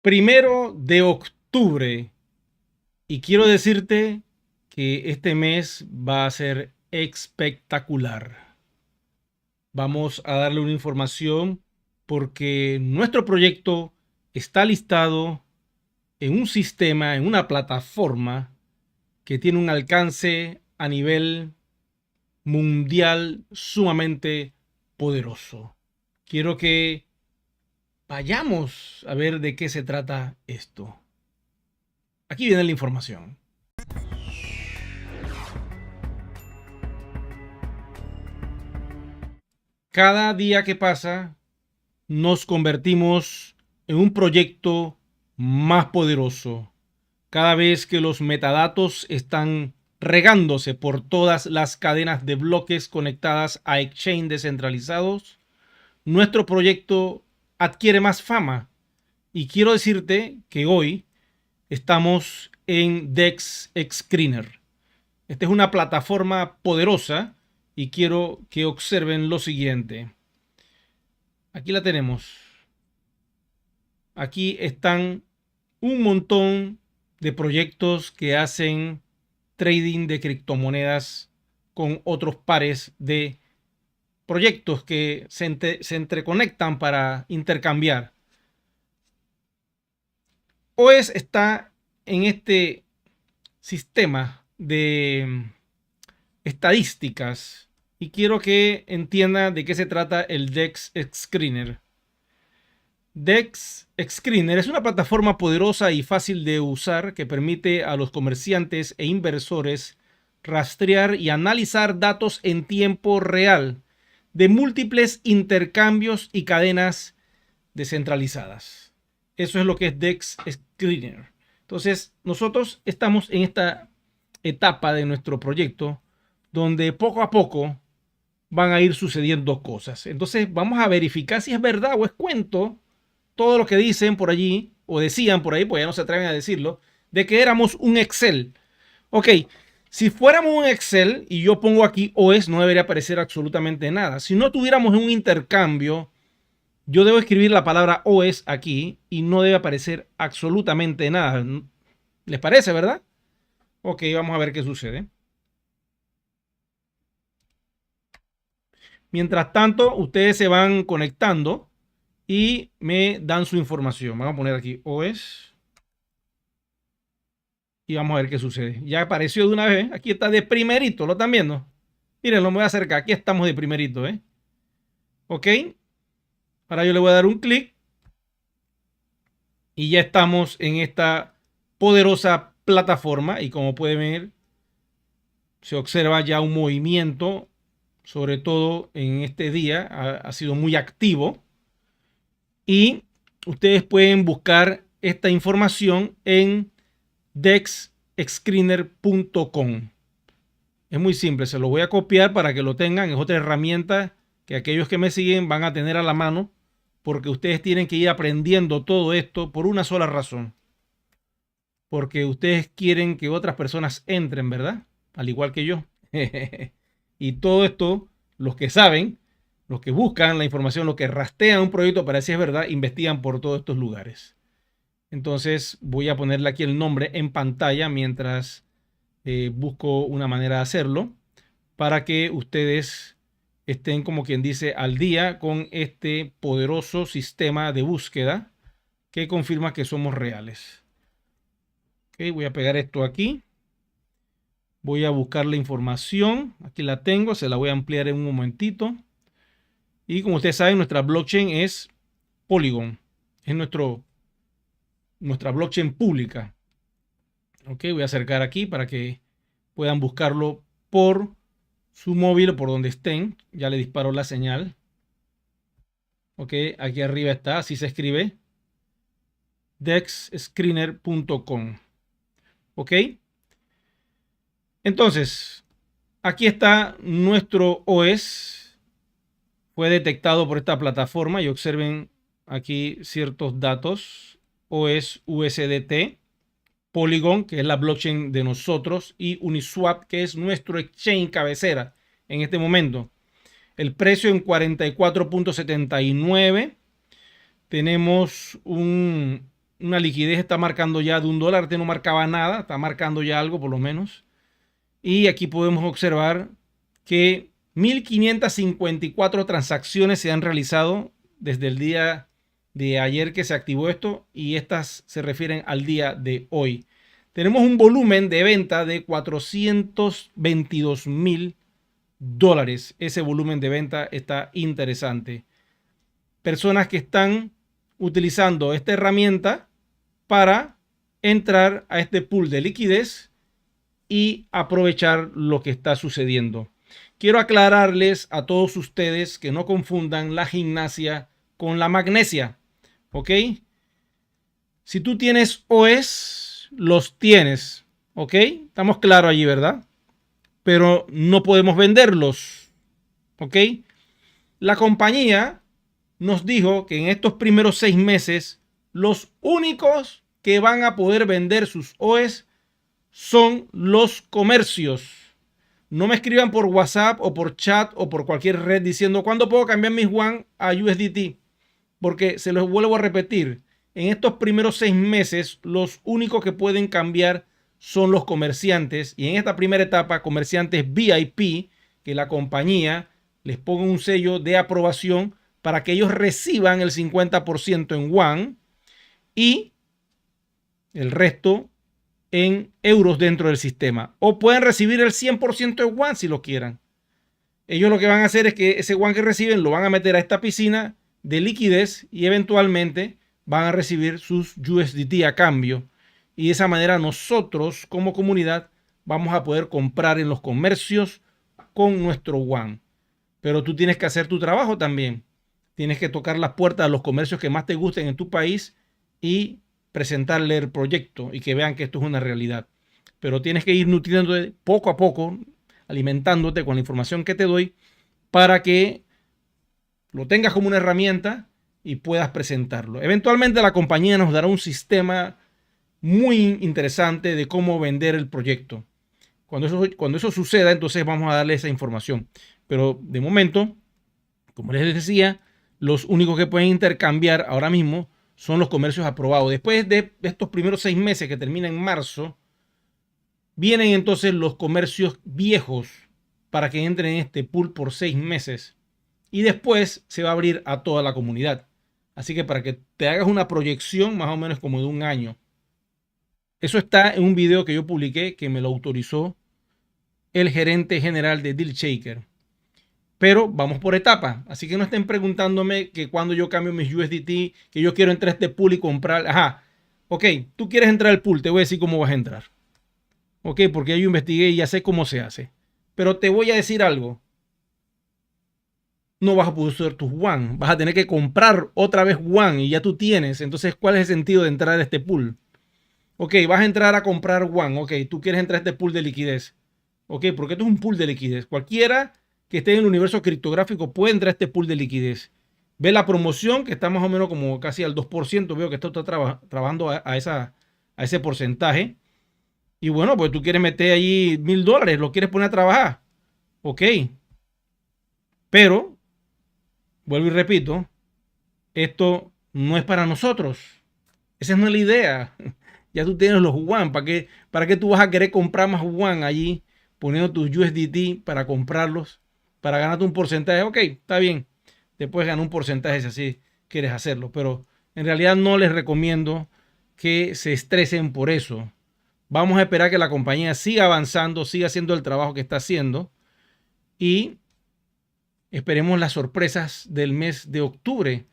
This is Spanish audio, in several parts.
1 de octubre y quiero decirte que este mes va a ser espectacular. Vamos a darle una información porque nuestro proyecto está listado en un sistema, en una plataforma que tiene un alcance a nivel mundial sumamente poderoso. Quiero que vayamos a ver de qué se trata esto. Aquí viene la información. Cada día que pasa, nos convertimos en un proyecto más poderoso. Cada vez que los metadatos están regándose por todas las cadenas de bloques conectadas a exchange descentralizados, nuestro proyecto adquiere más fama. Y quiero decirte que hoy estamos en DEX Screener. Esta es una plataforma poderosa y quiero que observen lo siguiente. Aquí la tenemos. Aquí están un montón de proyectos que hacen trading de criptomonedas con otros pares de proyectos que se entreconectan para intercambiar. OES está en este sistema de estadísticas y quiero que entienda de qué se trata el DEX Screener. DEX Screener es una plataforma poderosa y fácil de usar que permite a los comerciantes e inversores rastrear y analizar datos en tiempo real de múltiples intercambios y cadenas descentralizadas. Eso es lo que es DEX Screener. Entonces, nosotros estamos en esta etapa de nuestro proyecto donde poco a poco van a ir sucediendo cosas. Entonces, vamos a verificar si es verdad o es cuento todo lo que dicen por allí, o decían por ahí, pues ya no se atreven a decirlo, de que éramos un Excel. Ok, si fuéramos un Excel y yo pongo aquí OS, no debería aparecer absolutamente nada. Si no tuviéramos un intercambio, yo debo escribir la palabra OS aquí y no debe aparecer absolutamente nada. ¿Les parece, verdad? Ok, vamos a ver qué sucede. Mientras tanto, ustedes se van conectando y me dan su información. Vamos a poner aquí OS y vamos a ver qué sucede. Ya apareció de una vez. Aquí está de primerito, ¿lo están viendo? Miren, lo voy a acercar. Aquí estamos de primerito, ¿eh? Ok. Ahora yo le voy a dar un clic y ya estamos en esta poderosa plataforma y como pueden ver, se observa ya un movimiento, sobre todo en este día, ha sido muy activo y ustedes pueden buscar esta información en dexscreener.com. Es muy simple, se lo voy a copiar para que lo tengan. Es otra herramienta que aquellos que me siguen van a tener a la mano porque ustedes tienen que ir aprendiendo todo esto por una sola razón. Porque ustedes quieren que otras personas entren, ¿verdad? Al igual que yo. Y todo esto, los que saben, los que buscan la información, los que rastrean un proyecto para si es verdad, investigan por todos estos lugares. Entonces voy a ponerle aquí el nombre en pantalla mientras busco una manera de hacerlo para que ustedes estén, como quien dice, al día con este poderoso sistema de búsqueda que confirma que somos reales. Okay, voy a pegar esto aquí. Voy a buscar la información. Aquí la tengo, se la voy a ampliar en un momentito. Y como ustedes saben, nuestra blockchain es Polygon. Es nuestra blockchain pública. Ok, voy a acercar aquí para que puedan buscarlo por su móvil o por donde estén. Ya le disparo la señal. Ok, aquí arriba está, así se escribe. dexscreener.com. Ok. Entonces, aquí está nuestro OS. Fue detectado por esta plataforma y observen aquí ciertos datos. OS USDT. Polygon, que es la blockchain de nosotros, y Uniswap, que es nuestro exchange cabecera en este momento. El precio en 44.79. Tenemos un una liquidez, está marcando ya de $1, antes no marcaba nada, está marcando ya algo por lo menos. Y aquí podemos observar que 1554 transacciones se han realizado desde el día de ayer que se activó esto, y estas se refieren al día de hoy. Tenemos un volumen de venta de $422,000. Ese volumen de venta está interesante. Personas que están utilizando esta herramienta para entrar a este pool de liquidez y aprovechar lo que está sucediendo. Quiero aclararles a todos ustedes que no confundan la gimnasia con la magnesia. ¿Ok? Si tú tienes OEs, los tienes. ¿Ok? Estamos claros allí, ¿verdad? Pero no podemos venderlos. ¿Ok? La compañía nos dijo que en estos primeros 6 meses, los únicos que van a poder vender sus OEs son los comercios. No me escriban por WhatsApp o por chat o por cualquier red diciendo ¿cuándo puedo cambiar mis WAN a USDT? Porque se los vuelvo a repetir, en estos primeros 6 meses los únicos que pueden cambiar son los comerciantes, y en esta primera etapa comerciantes VIP, que la compañía les ponga un sello de aprobación para que ellos reciban el 50% en WAN y el resto en euros dentro del sistema. O pueden recibir el 100% en WAN si lo quieran. Ellos lo que van a hacer es que ese WAN que reciben lo van a meter a esta piscina de liquidez y eventualmente van a recibir sus USDT a cambio. Y de esa manera nosotros como comunidad vamos a poder comprar en los comercios con nuestro WAN. Pero tú tienes que hacer tu trabajo también. Tienes que tocar las puertas a los comercios que más te gusten en tu país y presentarle el proyecto y que vean que esto es una realidad. Pero tienes que ir nutriéndote poco a poco, alimentándote con la información que te doy para que lo tengas como una herramienta y puedas presentarlo. Eventualmente la compañía nos dará un sistema muy interesante de cómo vender el proyecto. Cuando eso suceda, entonces vamos a darle esa información. Pero de momento, como les decía, los únicos que pueden intercambiar ahora mismo son los comercios aprobados. Después de estos primeros 6 meses que terminan en marzo, vienen entonces los comercios viejos para que entren en este pool por 6 meses. Y después se va a abrir a toda la comunidad. Así que para que te hagas una proyección más o menos como de un año. Eso está en un video que yo publiqué que me lo autorizó el gerente general de DealShaker. Pero vamos por etapas. Así que no estén preguntándome que cuando yo cambio mis USDT, que yo quiero entrar a este pool y comprar. Ajá. Ok, tú quieres entrar al pool, te voy a decir cómo vas a entrar. Ok, porque yo investigué y ya sé cómo se hace. Pero te voy a decir algo. No vas a poder usar tus WAN. Vas a tener que comprar otra vez WAN y ya tú tienes. Entonces, ¿cuál es el sentido de entrar a este pool? Ok, vas a entrar a comprar WAN. Ok, tú quieres entrar a este pool de liquidez. Ok, porque esto es un pool de liquidez. Cualquiera que esté en el universo criptográfico puede entrar a este pool de liquidez. Ve la promoción que está más o menos como casi al 2%. Veo que esto está trabajando a ese porcentaje. Y bueno, pues tú quieres meter ahí $1,000, lo quieres poner a trabajar. Ok. Pero, vuelvo y repito, esto no es para nosotros. Esa no es la idea. Ya tú tienes los WAN. ¿Para qué tú vas a querer comprar más WAN allí poniendo tus USDT para comprarlos? Para ganarte un porcentaje. Ok, está bien. Te puedes ganar un porcentaje si así quieres hacerlo. Pero en realidad no les recomiendo que se estresen por eso. Vamos a esperar que la compañía siga avanzando, siga haciendo el trabajo que está haciendo. Y esperemos las sorpresas del mes de octubre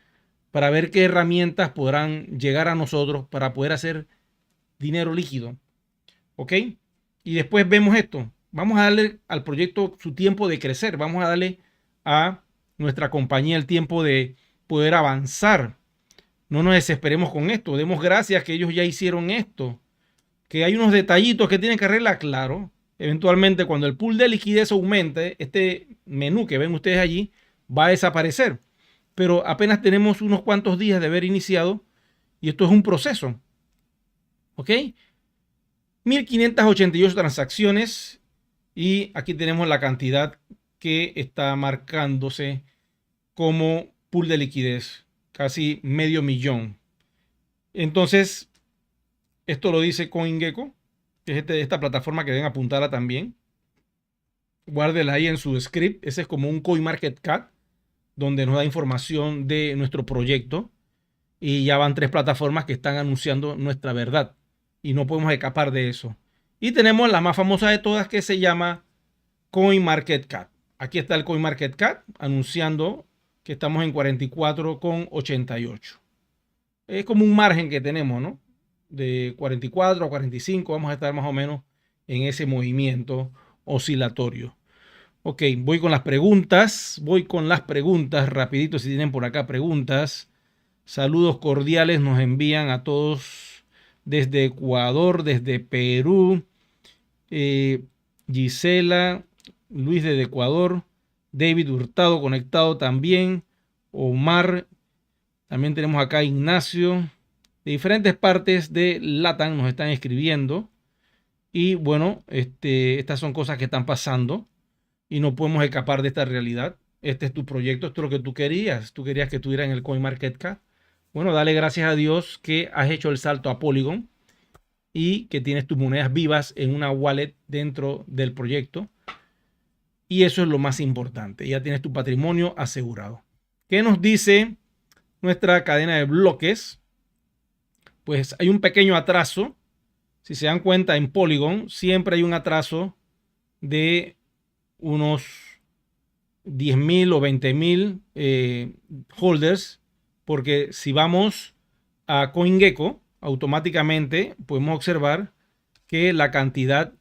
para ver qué herramientas podrán llegar a nosotros para poder hacer dinero líquido. ¿Ok? Y después vemos esto. Vamos a darle al proyecto su tiempo de crecer. Vamos a darle a nuestra compañía el tiempo de poder avanzar. No nos desesperemos con esto. Demos gracias que ellos ya hicieron esto. Que hay unos detallitos que tienen que arreglar, claro. Eventualmente, cuando el pool de liquidez aumente, este menú que ven ustedes allí va a desaparecer. Pero apenas tenemos unos cuantos días de haber iniciado y esto es un proceso. ¿Ok? 1588 transacciones y aquí tenemos la cantidad que está marcándose como pool de liquidez, casi medio millón. Entonces, esto lo dice CoinGecko, que es esta plataforma que deben apuntarla también. Guárdela ahí en su script. Ese es como un CoinMarketCap, donde nos da información de nuestro proyecto. Y ya van 3 plataformas que están anunciando nuestra verdad. Y no podemos escapar de eso. Y tenemos la más famosa de todas, que se llama CoinMarketCap. Aquí está el CoinMarketCap anunciando que estamos en 44,88. Es como un margen que tenemos, ¿no? De 44 a 45 vamos a estar más o menos en ese movimiento oscilatorio. Ok, voy con las preguntas. Rapidito, si tienen por acá preguntas. Saludos cordiales nos envían a todos desde Ecuador, desde Perú. Gisela, Luis desde Ecuador. David Hurtado conectado también. Omar. También tenemos acá a Ignacio. De diferentes partes de LATAM nos están escribiendo. Y bueno, estas son cosas que están pasando. Y no podemos escapar de esta realidad. Este es tu proyecto, esto es lo que tú querías. Tú querías que estuviera en el CoinMarketCap. Bueno, dale gracias a Dios que has hecho el salto a Polygon y que tienes tus monedas vivas en una wallet dentro del proyecto. Y eso es lo más importante. Ya tienes tu patrimonio asegurado. ¿Qué nos dice nuestra cadena de bloques? Pues hay un pequeño atraso. Si se dan cuenta, en Polygon siempre hay un atraso de unos 10.000 o 20.000 holders, porque si vamos a CoinGecko, automáticamente podemos observar que la cantidad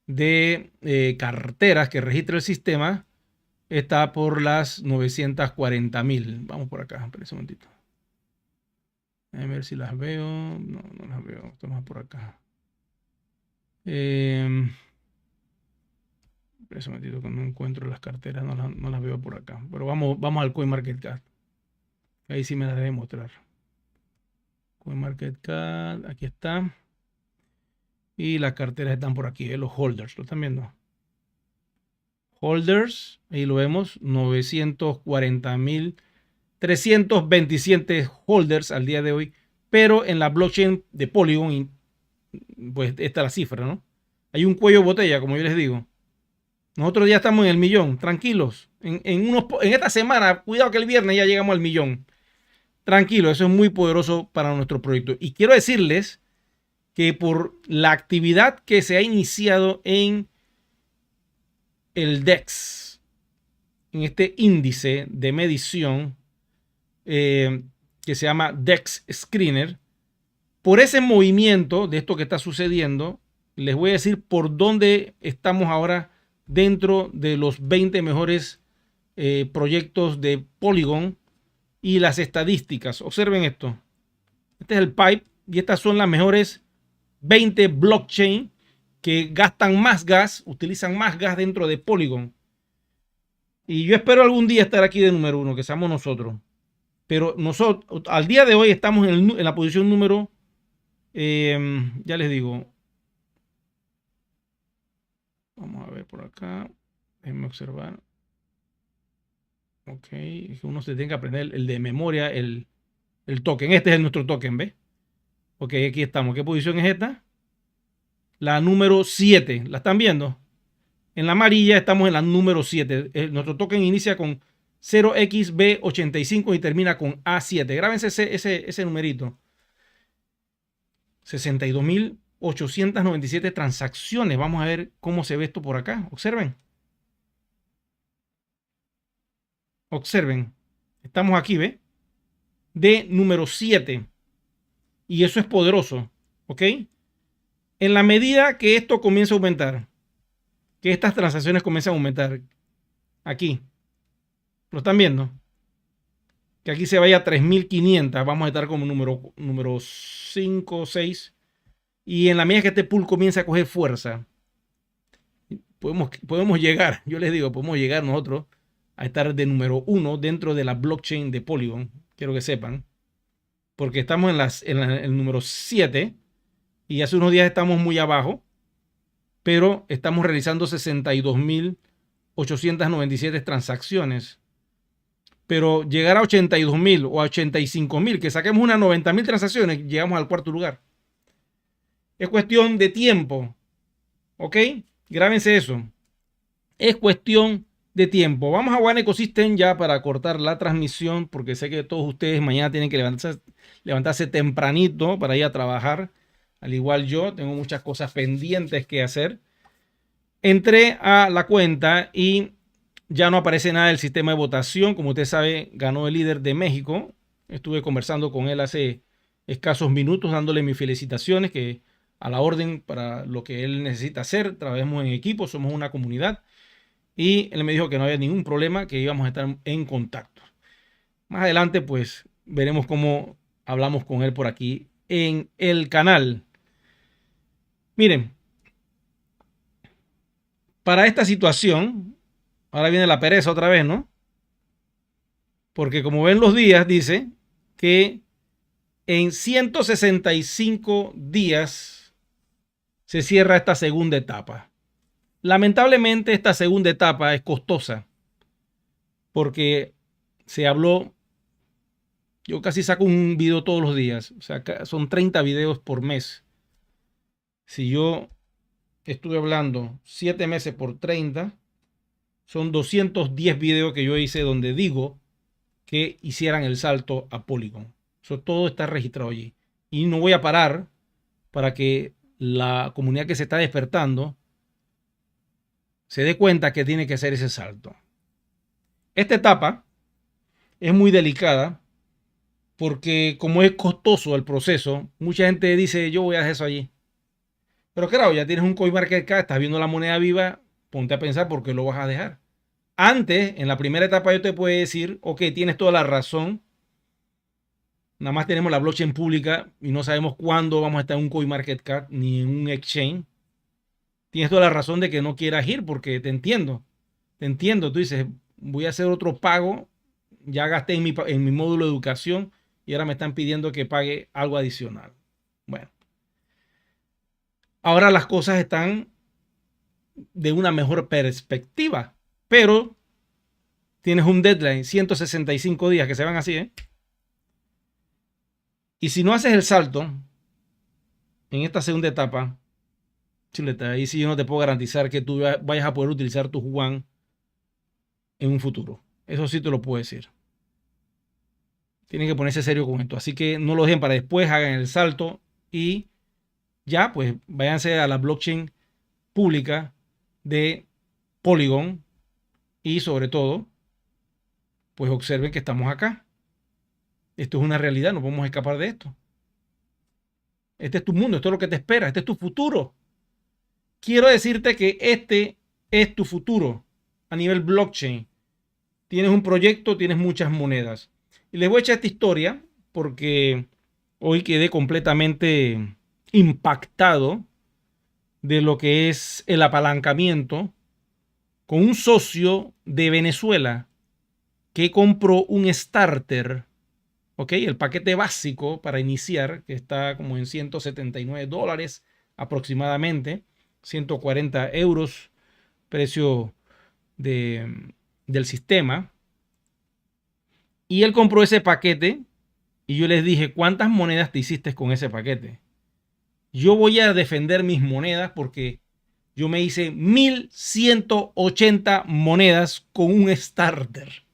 de carteras que registra el sistema está por las 940.000. Vamos por acá, espera un momentito. A ver si las veo. No, no las veo. Estamos por acá. Espera un momentito que no encuentro las carteras. No las veo por acá. Pero vamos al CoinMarketCap. Ahí sí me las debe mostrar. CoinMarketCap, aquí está. Y las carteras están por aquí, los holders, ¿lo están viendo? Holders, ahí lo vemos, 940.327 holders al día de hoy, pero en la blockchain de Polygon, pues esta es la cifra, ¿no? Hay un cuello de botella, como yo les digo. Nosotros ya estamos en el millón, tranquilos. En esta semana, cuidado que el viernes ya llegamos al millón. Tranquilo, eso es muy poderoso para nuestro proyecto. Y quiero decirles que por la actividad que se ha iniciado en el DEX, en este índice de medición que se llama DEX Screener, por ese movimiento de esto que está sucediendo, les voy a decir por dónde estamos ahora dentro de los 20 mejores proyectos de Polygon y las estadísticas. Observen esto. Este es el pipe y estas son las mejores 20 blockchain que gastan más gas, utilizan más gas dentro de Polygon. Y yo espero algún día estar aquí de número 1, que seamos nosotros. Pero nosotros, al día de hoy, estamos en la posición número, ya les digo. Vamos a ver por acá. Déjenme observar. Ok, uno se tiene que aprender el de memoria, el token. Este es nuestro token, ¿ves? Ok, aquí estamos. ¿Qué posición es esta? La número 7. ¿La están viendo? En la amarilla estamos en la número 7. Nuestro token inicia con 0xB85 y termina con A7. Grábense ese numerito. 62.897 transacciones. Vamos a ver cómo se ve esto por acá. Observen. Observen. Estamos aquí, ¿ve? De número 7. Y eso es poderoso. ¿Ok? En la medida que esto comienza a aumentar, que estas transacciones comienzan a aumentar, aquí, ¿lo están viendo? Que aquí se vaya a 3.500, vamos a estar como número 5, 6. Y en la medida que este pool comienza a coger fuerza, podemos llegar, yo les digo, podemos llegar nosotros a estar de número 1 dentro de la blockchain de Polygon. Quiero que sepan. Porque estamos en el número 7 y hace unos días estamos muy abajo, pero estamos realizando 62.897 transacciones. pero llegar a 82.000 o a 85.000, que saquemos unas 90.000 transacciones, llegamos al cuarto lugar. Es cuestión de tiempo, ¿ok? Grábense eso. Es cuestión de tiempo. Vamos a One Ecosystem ya para cortar la transmisión, porque sé que todos ustedes mañana tienen que levantarse tempranito para ir a trabajar. Al igual yo, tengo muchas cosas pendientes que hacer. Entré a la cuenta y ya no aparece nada del sistema de votación. Como usted sabe, ganó el líder de México. Estuve conversando con él hace escasos minutos, dándole mis felicitaciones, que a la orden para lo que él necesita hacer. Trabajemos en equipo, somos una comunidad. Y él me dijo que no había ningún problema, que íbamos a estar en contacto. Más adelante, pues, veremos cómo hablamos con él por aquí en el canal. Miren, para esta situación, ahora viene la pereza otra vez, ¿no? Porque como ven los días, dice que en 165 días se cierra esta segunda etapa. Lamentablemente esta segunda etapa es costosa porque se habló, yo casi saco un video todos los días, o sea, son 30 videos por mes. Si yo estuve hablando 7 meses por 30, son 210 videos que yo hice donde digo que hicieran el salto a Polygon. Eso todo está registrado allí. Y no voy a parar para que la comunidad que se está despertando se dé cuenta que tiene que hacer ese salto. Esta etapa es muy delicada porque como es costoso el proceso, mucha gente dice yo voy a hacer eso allí. Pero claro, ya tienes un CoinMarketCap, estás viendo la moneda viva, ponte a pensar por qué lo vas a dejar. Antes, en la primera etapa yo te puedo decir, ok, tienes toda la razón. Nada más tenemos la blockchain pública y no sabemos cuándo vamos a estar en un CoinMarketCap ni en un exchange. Tienes toda la razón de que no quieras ir porque te entiendo. Te entiendo. Tú dices, voy a hacer otro pago. Ya gasté en mi módulo de educación y ahora me están pidiendo que pague algo adicional. Bueno. Ahora las cosas están de una mejor perspectiva. Pero tienes un deadline, 165 días que se van así, ¿eh? Y si no haces el salto en esta segunda etapa, chuleta, ahí sí yo no te puedo garantizar que tú vayas a poder utilizar tu Juan en un futuro. Eso sí te lo puedo decir. Tienen que ponerse serio con esto. Así que no lo dejen para después, hagan el salto y ya, pues váyanse a la blockchain pública de Polygon y sobre todo, pues observen que estamos acá. Esto es una realidad, no podemos escapar de esto. Este es tu mundo, esto es lo que te espera, este es tu futuro. Quiero decirte que este es tu futuro a nivel blockchain. Tienes un proyecto, tienes muchas monedas. Y les voy a echar esta historia porque hoy quedé completamente impactado de lo que es el apalancamiento con un socio de Venezuela que compró un starter. Ok, el paquete básico para iniciar, que está como en $179 aproximadamente, 140 euros, precio del sistema. Y él compró ese paquete y yo les dije, ¿cuántas monedas te hiciste con ese paquete? Yo voy a defender mis monedas porque yo me hice 1180 monedas con un starter.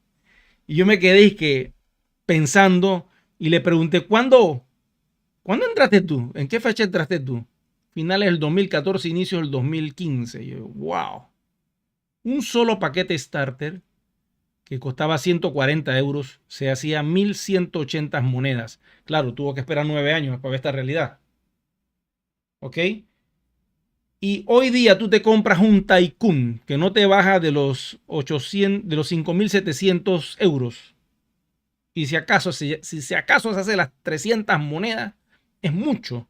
Y yo me quedé pensando y le pregunté, ¿cuándo entraste tú? ¿En qué fecha entraste tú? Finales del 2014, inicios del 2015. Y yo, wow. Un solo paquete starter que costaba 140 euros se hacía 1180 monedas. Claro, tuvo que esperar 9 años para ver esta realidad. ¿Ok? Y hoy día tú te compras un Tycoon que no te baja de los 5.700 euros. Y si acaso se hace las 300 monedas, es mucho.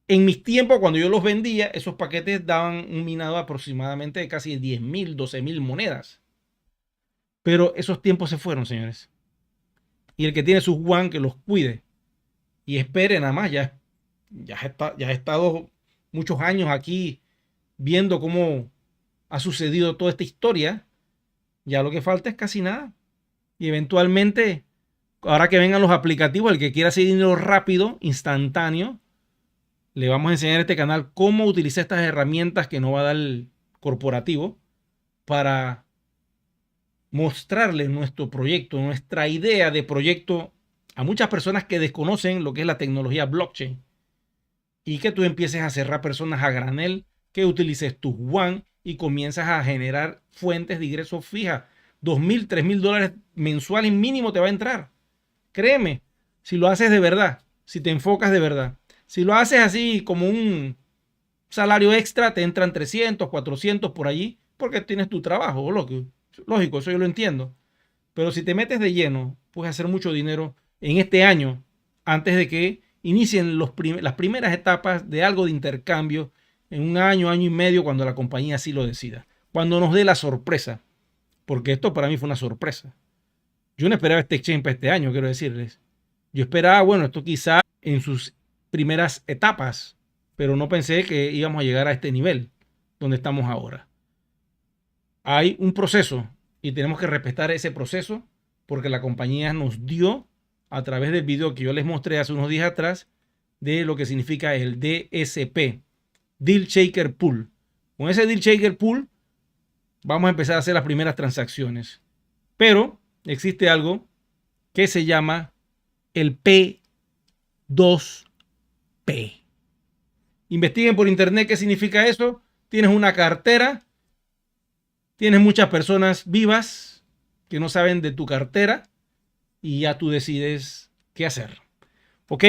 En mis tiempos, cuando yo los vendía, esos paquetes daban un minado aproximadamente de casi 10.000, 12.000 monedas. Pero esos tiempos se fueron, señores. Y el que tiene sus One, que los cuide. Y espere nada más. Ya he estado muchos años aquí viendo cómo ha sucedido toda esta historia. Ya lo que falta es casi nada. Y eventualmente, ahora que vengan los aplicativos, el que quiera hacer dinero rápido, instantáneo, le vamos a enseñar en este canal cómo utilizar estas herramientas que nos va a dar el corporativo para mostrarles nuestro proyecto, nuestra idea de proyecto a muchas personas que desconocen lo que es la tecnología blockchain, y que tú empieces a cerrar personas a granel, que utilices tu One y comienzas a generar fuentes de ingresos fijas. $2,000, $3,000 mensuales mínimo te va a entrar. Créeme, si lo haces de verdad, si te enfocas de verdad. Si lo haces así como un salario extra, te entran 300, 400 por allí, porque tienes tu trabajo. Lógico, eso yo lo entiendo. Pero si te metes de lleno, puedes hacer mucho dinero en este año, antes de que inicien las primeras etapas de algo de intercambio en un año, año y medio, cuando la compañía así lo decida. Cuando nos dé la sorpresa. Porque esto para mí fue una sorpresa. Yo no esperaba este exchange para este año, quiero decirles. Yo esperaba, bueno, esto quizá en sus primeras etapas, pero no pensé que íbamos a llegar a este nivel donde estamos ahora. Hay un proceso y tenemos que respetar ese proceso, porque la compañía nos dio, a través del video que yo les mostré hace unos días atrás, de lo que significa el DSP, Deal Shaker Pool. Con ese Deal Shaker Pool vamos a empezar a hacer las primeras transacciones. Pero existe algo que se llama el P2P. Investiguen por internet qué significa eso. Tienes una cartera, tienes muchas personas vivas que no saben de tu cartera y ya tú decides qué hacer. ¿Ok?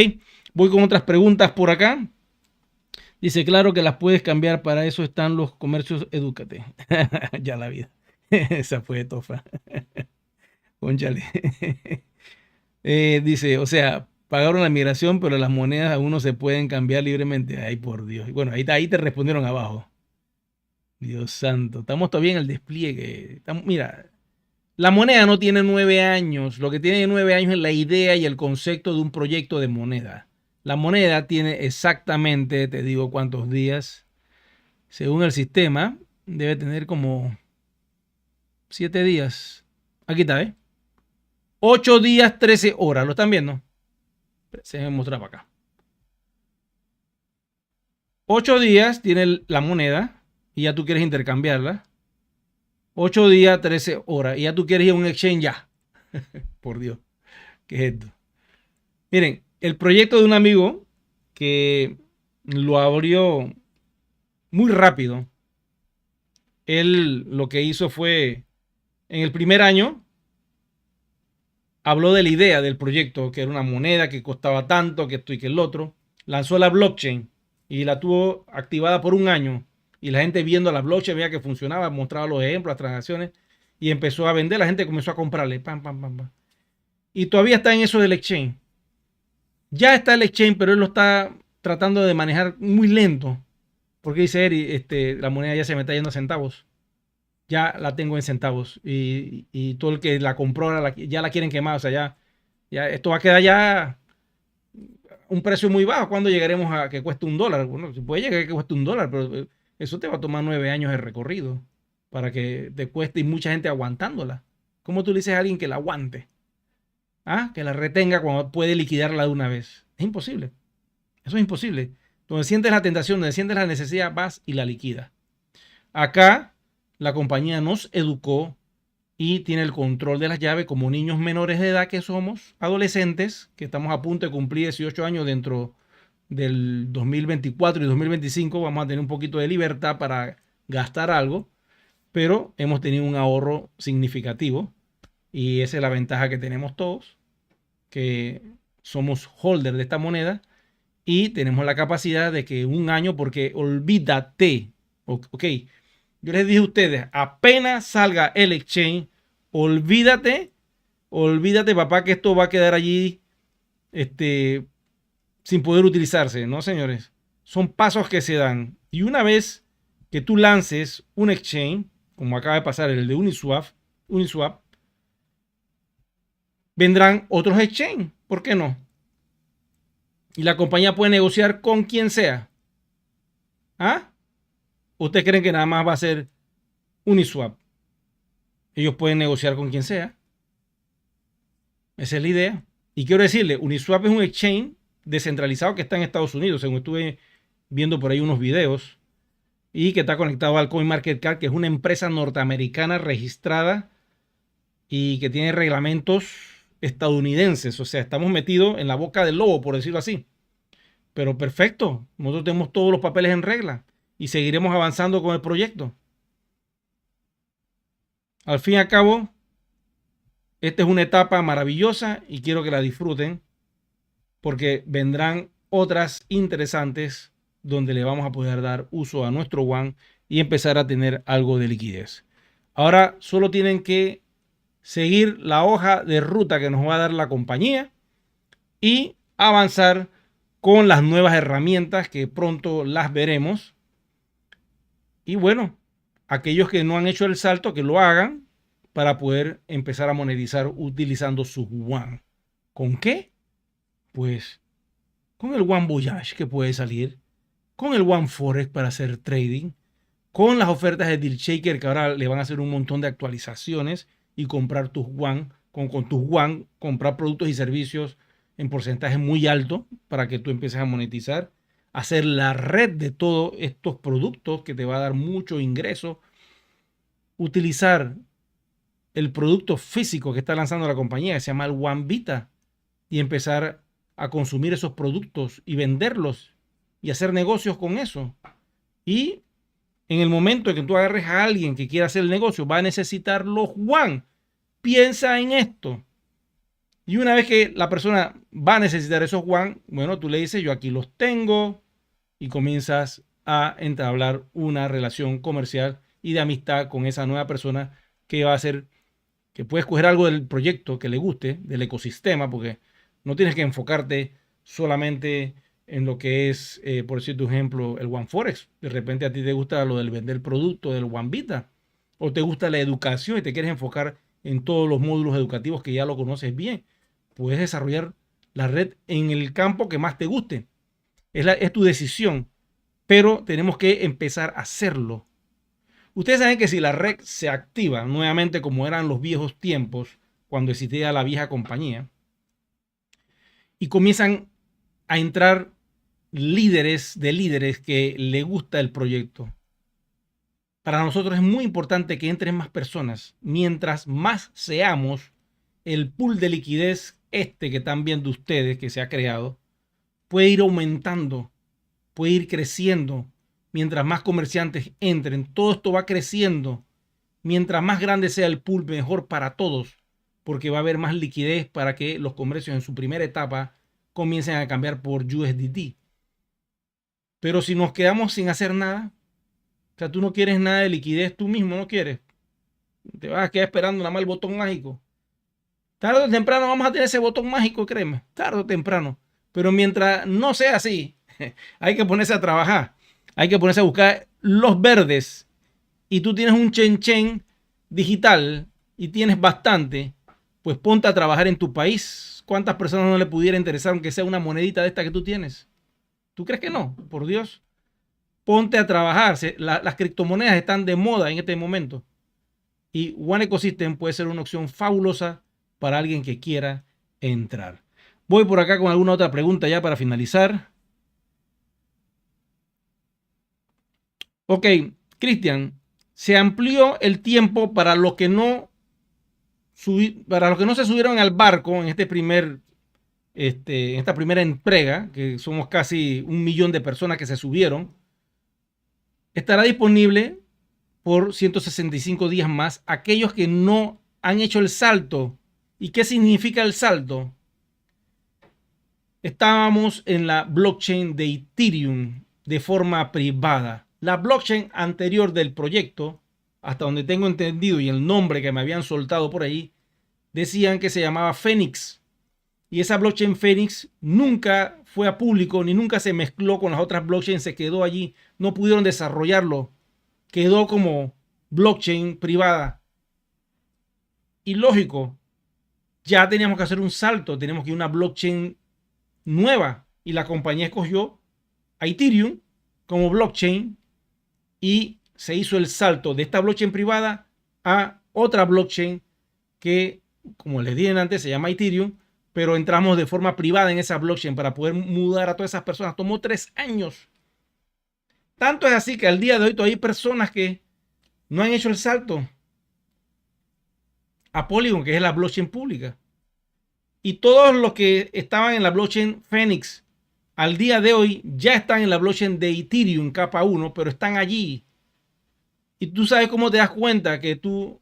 Voy con otras preguntas por acá. Dice, claro que las puedes cambiar, para eso están los comercios Edúcate. Ya la vida. Esa fue tofa. Cónchale. Dice, o sea, pagaron la migración, pero las monedas aún no se pueden cambiar libremente. Ay, por Dios. Bueno, ahí te respondieron abajo. Dios santo. Estamos todavía en el despliegue. Mira, la moneda no tiene 9 años. Lo que tiene 9 años es la idea y el concepto de un proyecto de moneda. La moneda tiene exactamente, te digo cuántos días. Según el sistema, debe tener como 7 días. Aquí está, ¿eh? 8 días, 13 horas. ¿Lo están viendo? Se me mostraba acá. 8 días tiene la moneda y ya tú quieres intercambiarla. 8 días, 13 horas y ya tú quieres ir a un exchange ya. Por Dios, ¿qué es esto? Miren, el proyecto de un amigo que lo abrió muy rápido. Él lo que hizo fue, en el primer año, habló de la idea del proyecto, que era una moneda que costaba tanto, que esto y que el otro. Lanzó la blockchain y la tuvo activada por un año. Y la gente viendo la blockchain veía que funcionaba, mostraba los ejemplos, las transacciones, y empezó a vender. La gente comenzó a comprarle. Pam, pam, pam, pam. Y todavía está en eso del exchange. Ya está el exchange, pero él lo está tratando de manejar muy lento. Porque dice Eri, la moneda ya se me está yendo a centavos. Ya la tengo en centavos. Y todo el que la compró ya la quieren quemar. O sea, ya esto va a quedar ya un precio muy bajo. ¿Cuándo llegaremos a que cueste $1? Bueno, se puede llegar a que cueste $1, pero eso te va a tomar 9 años de recorrido para que te cueste, y mucha gente aguantándola. ¿Cómo tú le dices a alguien que la aguante? ¿Ah? Que la retenga cuando puede liquidarla de una vez. Es imposible. Eso es imposible. Donde sientes la tentación, donde sientes la necesidad, vas y la liquidas. Acá la compañía nos educó y tiene el control de las llaves como niños menores de edad que somos, adolescentes, que estamos a punto de cumplir 18 años dentro del 2024 y 2025. Vamos a tener un poquito de libertad para gastar algo, pero hemos tenido un ahorro significativo y esa es la ventaja que tenemos todos, que somos holder de esta moneda y tenemos la capacidad de que un año, porque olvídate, ok, yo les dije a ustedes, apenas salga el exchange, olvídate, papá, que esto va a quedar allí sin poder utilizarse, ¿no, señores? Son pasos que se dan. Y una vez que tú lances un exchange, como acaba de pasar el de Uniswap, vendrán otros exchange, ¿por qué no? Y la compañía puede negociar con quien sea. ¿Ah? ¿Ustedes creen que nada más va a ser Uniswap? Ellos pueden negociar con quien sea. Esa es la idea. Y quiero decirle, Uniswap es un exchange descentralizado que está en Estados Unidos, según estuve viendo por ahí unos videos, y que está conectado al CoinMarketCap, que es una empresa norteamericana registrada y que tiene reglamentos estadounidenses. O sea, estamos metidos en la boca del lobo, por decirlo así. Pero perfecto, nosotros tenemos todos los papeles en regla y seguiremos avanzando con el proyecto. Al fin y al cabo, esta es una etapa maravillosa y quiero que la disfruten porque vendrán otras interesantes donde le vamos a poder dar uso a nuestro One y empezar a tener algo de liquidez. Ahora solo tienen que seguir la hoja de ruta que nos va a dar la compañía y avanzar con las nuevas herramientas que pronto las veremos. Y bueno, aquellos que no han hecho el salto, que lo hagan para poder empezar a monetizar utilizando su One. ¿Con qué? Pues con el One Voyage que puede salir, con el One Forex para hacer trading, con las ofertas de Deal Shaker que ahora le van a hacer un montón de actualizaciones y comprar tus One, con tus One, comprar productos y servicios en porcentaje muy alto para que tú empieces a monetizar, hacer la red de todos estos productos que te va a dar mucho ingreso, utilizar el producto físico que está lanzando la compañía que se llama el One Vita y empezar a consumir esos productos y venderlos y hacer negocios con eso. Y en el momento en que tú agarres a alguien que quiera hacer el negocio, va a necesitar los One. Piensa en esto. Y una vez que la persona va a necesitar esos One, bueno, tú le dices, yo aquí los tengo, y comienzas a entablar una relación comercial y de amistad con esa nueva persona que va a hacer que puedes coger algo del proyecto que le guste, del ecosistema, porque no tienes que enfocarte solamente en lo que es, por decir tu ejemplo, el One Forex. De repente a ti te gusta lo del vender producto del One Vita, o te gusta la educación y te quieres enfocar en todos los módulos educativos que ya lo conoces bien. Puedes desarrollar la red en el campo que más te guste. Es tu decisión, pero tenemos que empezar a hacerlo. Ustedes saben que si la red se activa nuevamente como eran los viejos tiempos, cuando existía la vieja compañía, y comienzan a entrar líderes de líderes que le gusta el proyecto, para nosotros es muy importante que entren más personas. Mientras más seamos, el pool de liquidez que están viendo ustedes que se ha creado, puede ir aumentando, puede ir creciendo. Mientras más comerciantes entren, todo esto va creciendo. Mientras más grande sea el pool, mejor para todos, porque va a haber más liquidez para que los comercios en su primera etapa comiencen a cambiar por USDT. Pero si nos quedamos sin hacer nada, o sea, tú no quieres nada de liquidez, tú mismo no quieres, te vas a quedar esperando nada más el botón mágico. Tarde o temprano vamos a tener ese botón mágico, créeme, tarde o temprano. Pero mientras no sea así, hay que ponerse a trabajar. Hay que ponerse a buscar los verdes. Y tú tienes un chen digital y tienes bastante, pues ponte a trabajar en tu país. ¿Cuántas personas no le pudiera interesar aunque sea una monedita de esta que tú tienes? ¿Tú crees que no? Por Dios. Ponte a trabajar. Las criptomonedas están de moda en este momento. Y One Ecosystem puede ser una opción fabulosa para alguien que quiera entrar. Voy por acá con alguna otra pregunta ya para finalizar. Ok, Cristian, se amplió el tiempo para los que no se subieron al barco en esta primera entrega, que somos casi 1 millón de personas que se subieron. Estará disponible por 165 días más aquellos que no han hecho el salto. ¿Y qué significa el salto? Estábamos en la blockchain de Ethereum de forma privada. La blockchain anterior del proyecto, hasta donde tengo entendido y el nombre que me habían soltado por ahí, decían que se llamaba Phoenix. Y esa blockchain Phoenix nunca fue a público ni nunca se mezcló con las otras blockchains, se quedó allí, no pudieron desarrollarlo, quedó como blockchain privada. Y lógico, ya teníamos que hacer un salto, teníamos que ir a una blockchain nueva y la compañía escogió a Ethereum como blockchain y se hizo el salto de esta blockchain privada a otra blockchain que como les dije antes, se llama Ethereum, pero entramos de forma privada en esa blockchain para poder mudar a todas esas personas. Tomó 3 años. Tanto es así que al día de hoy todavía hay personas que no han hecho el salto a Polygon, que es la blockchain pública. Y todos los que estaban en la blockchain Phoenix al día de hoy ya están en la blockchain de Ethereum capa 1, pero están allí. Y tú sabes cómo te das cuenta que tú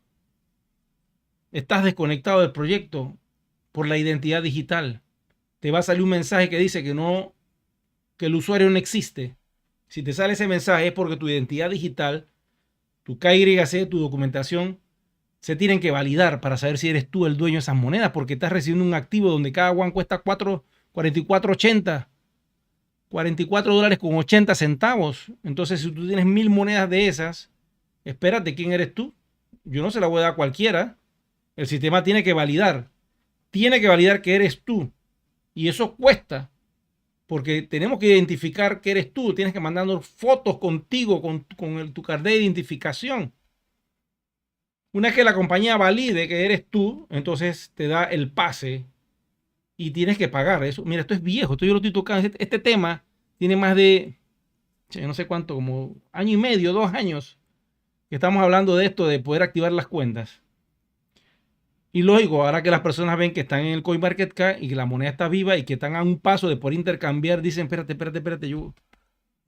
estás desconectado del proyecto por la identidad digital. Te va a salir un mensaje que dice que no, que el usuario no existe. Si te sale ese mensaje es porque tu identidad digital, tu KYC, tu documentación, se tienen que validar para saber si eres tú el dueño de esas monedas, porque estás recibiendo un activo donde cada one cuesta 44.80, $44.80. Entonces, si tú tienes 1000 monedas de esas, espérate, ¿quién eres tú? Yo no se la voy a dar a cualquiera. El sistema tiene que validar que eres tú. Y eso cuesta, porque tenemos que identificar que eres tú. Tienes que mandarnos fotos contigo, con tu carnet de identificación. Una vez que la compañía valide que eres tú, entonces te da el pase y tienes que pagar eso. Mira, esto es viejo, esto yo lo estoy tocando. Este tema tiene más de, no sé cuánto, como año y medio, 2 años, que estamos hablando de esto, de poder activar las cuentas. Y lógico, ahora que las personas ven que están en el CoinMarketCap y que la moneda está viva y que están a un paso de poder intercambiar, dicen, espérate,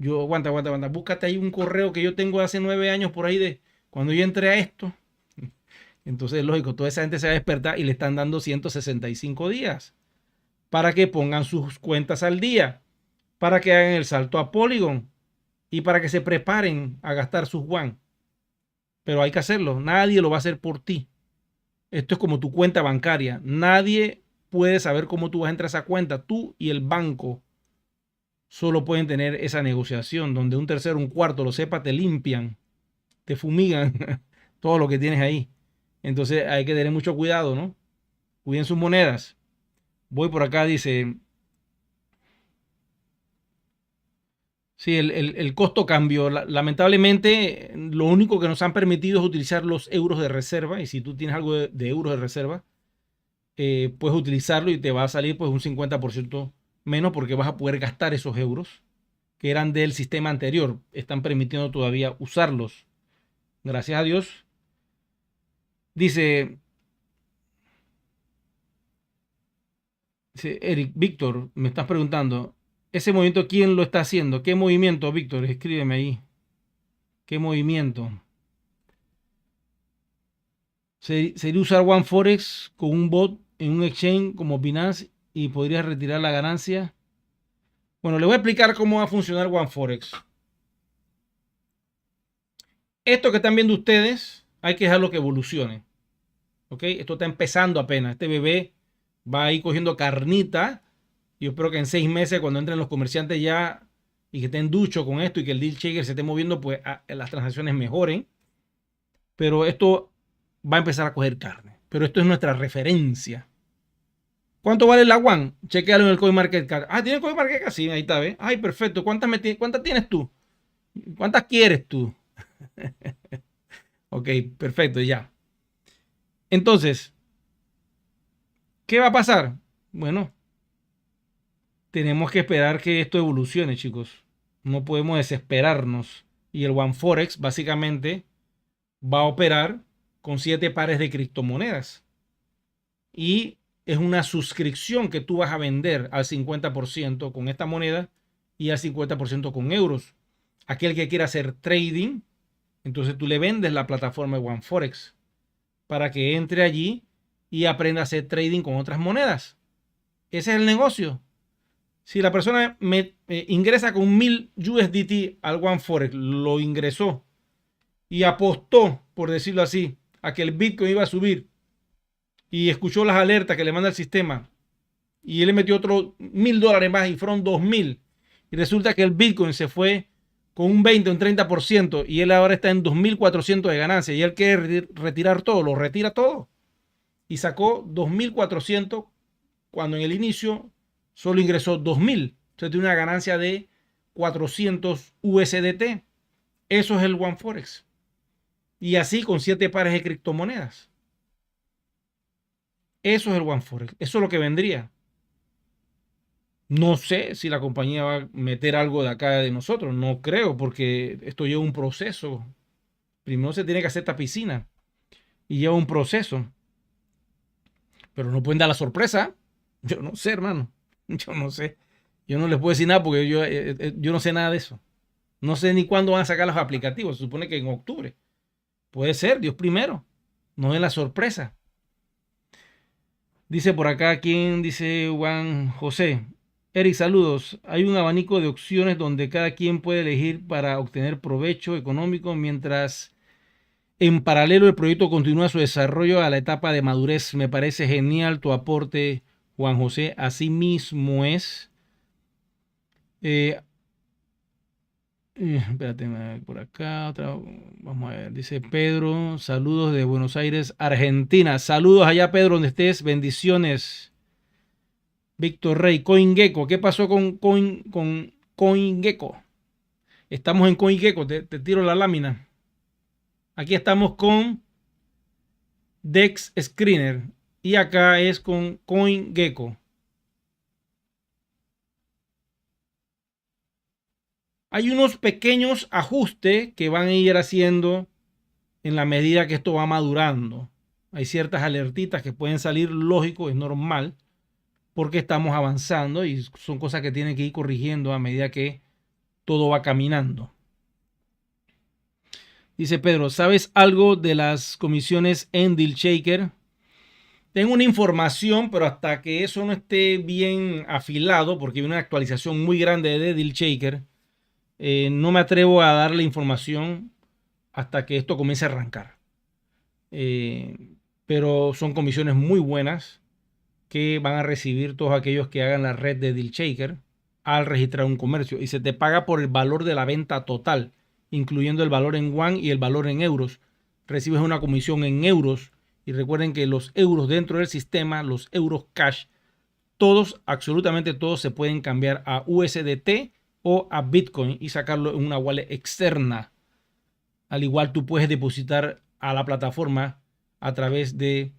aguanta, búscate ahí un correo que yo tengo hace 9 años por ahí de cuando yo entré a esto. Entonces, lógico, toda esa gente se va a despertar y le están dando 165 días para que pongan sus cuentas al día, para que hagan el salto a Polygon y para que se preparen a gastar sus WAN. Pero hay que hacerlo, nadie lo va a hacer por ti. Esto es como tu cuenta bancaria. Nadie puede saber cómo tú vas a entrar a esa cuenta. Tú y el banco solo pueden tener esa negociación donde un tercero, un cuarto lo sepa, te limpian, te fumigan todo lo que tienes ahí. Entonces hay que tener mucho cuidado, ¿no? Cuiden sus monedas. Voy por acá, dice. Sí, el costo cambio. Lamentablemente, lo único que nos han permitido es utilizar los euros de reserva. Y si tú tienes algo de euros de reserva, puedes utilizarlo y te va a salir pues un 50% menos porque vas a poder gastar esos euros que eran del sistema anterior. Están permitiendo todavía usarlos. Gracias a Dios. Dice Eric, Víctor, me estás preguntando, ¿ese movimiento quién lo está haciendo? ¿Qué movimiento, Víctor? Escríbeme ahí. ¿Qué movimiento? Sería usar OneForex con un bot en un exchange como Binance y podrías retirar la ganancia. Bueno, le voy a explicar cómo va a funcionar OneForex. Esto que están viendo ustedes, hay que dejarlo que evolucione. ¿Ok? Esto está empezando apenas. Este bebé va a ir cogiendo carnita. Yo espero que en 6 meses, cuando entren los comerciantes ya y que estén duchos con esto y que el deal shaker se esté moviendo, pues las transacciones mejoren. Pero esto va a empezar a coger carne. Pero esto es nuestra referencia. ¿Cuánto vale la One? Chequealo en el CoinMarketCap. Ah, ¿tiene CoinMarketCap? Sí, ahí está, ¿ves? Ay, perfecto. ¿Cuántas tienes tú? ¿Cuántas quieres tú? Ok, perfecto, ya. Entonces, ¿qué va a pasar? Bueno, tenemos que esperar que esto evolucione, chicos. No podemos desesperarnos. Y el OneForex básicamente va a operar con 7 pares de criptomonedas. Y es una suscripción que tú vas a vender al 50% con esta moneda y al 50% con euros. Aquel que quiera hacer trading, entonces tú le vendes la plataforma de OneForex para que entre allí y aprenda a hacer trading con otras monedas. Ese es el negocio. Si la persona ingresa con 1000 USDT al OneForex, lo ingresó y apostó, por decirlo así, a que el Bitcoin iba a subir y escuchó las alertas que le manda el sistema y él le metió otros $1000 más y fueron 2000 y resulta que el Bitcoin se fue con un 20 o un 30% y él ahora está en 2400 de ganancia y él quiere retirar todo, lo retira todo y sacó 2400 cuando en el inicio solo ingresó 2000. Entonces tiene una ganancia de 400 USDT. Eso es el OneForex. Y así con 7 pares de criptomonedas. Eso es el One Forex. Eso es lo que vendría. No sé si la compañía va a meter algo de acá de nosotros. No creo, porque esto lleva un proceso. Primero se tiene que hacer esta piscina y lleva un proceso. Pero no pueden dar la sorpresa. Yo no sé, hermano. Yo no sé. Yo no les puedo decir nada porque yo no sé nada de eso. No sé ni cuándo van a sacar los aplicativos. Se supone que en octubre. Puede ser, Dios primero. No es la sorpresa. Dice por acá, ¿quién? Dice Juan José. Eric, saludos. Hay un abanico de opciones donde cada quien puede elegir para obtener provecho económico mientras en paralelo el proyecto continúa su desarrollo a la etapa de madurez. Me parece genial tu aporte, Juan José. Así mismo es. Eh, espérate, por acá, otra, vamos a ver, dice Pedro, saludos de Buenos Aires, Argentina. Saludos allá, Pedro, donde estés, bendiciones. Víctor Rey, CoinGecko, ¿qué pasó con CoinGecko? Estamos en CoinGecko, te tiro la lámina. Aquí estamos con Dex Screener y acá es con CoinGecko. Hay unos pequeños ajustes que van a ir haciendo en la medida que esto va madurando. Hay ciertas alertitas que pueden salir, lógico, es normal, porque estamos avanzando y son cosas que tienen que ir corrigiendo a medida que todo va caminando. Dice Pedro, ¿sabes algo de las comisiones en DealShaker? Tengo una información, pero hasta que eso no esté bien afilado, porque hay una actualización muy grande de DealShaker, no me atrevo a darle información hasta que esto comience a arrancar. Pero son comisiones muy buenas que van a recibir todos aquellos que hagan la red de DealShaker al registrar un comercio. Y se te paga por el valor de la venta total, incluyendo el valor en yuan y el valor en euros. Recibes una comisión en euros. Y recuerden que los euros dentro del sistema, los euros cash, todos, absolutamente todos, se pueden cambiar a USDT o a Bitcoin y sacarlo en una wallet externa. Al igual tú puedes depositar a la plataforma a través de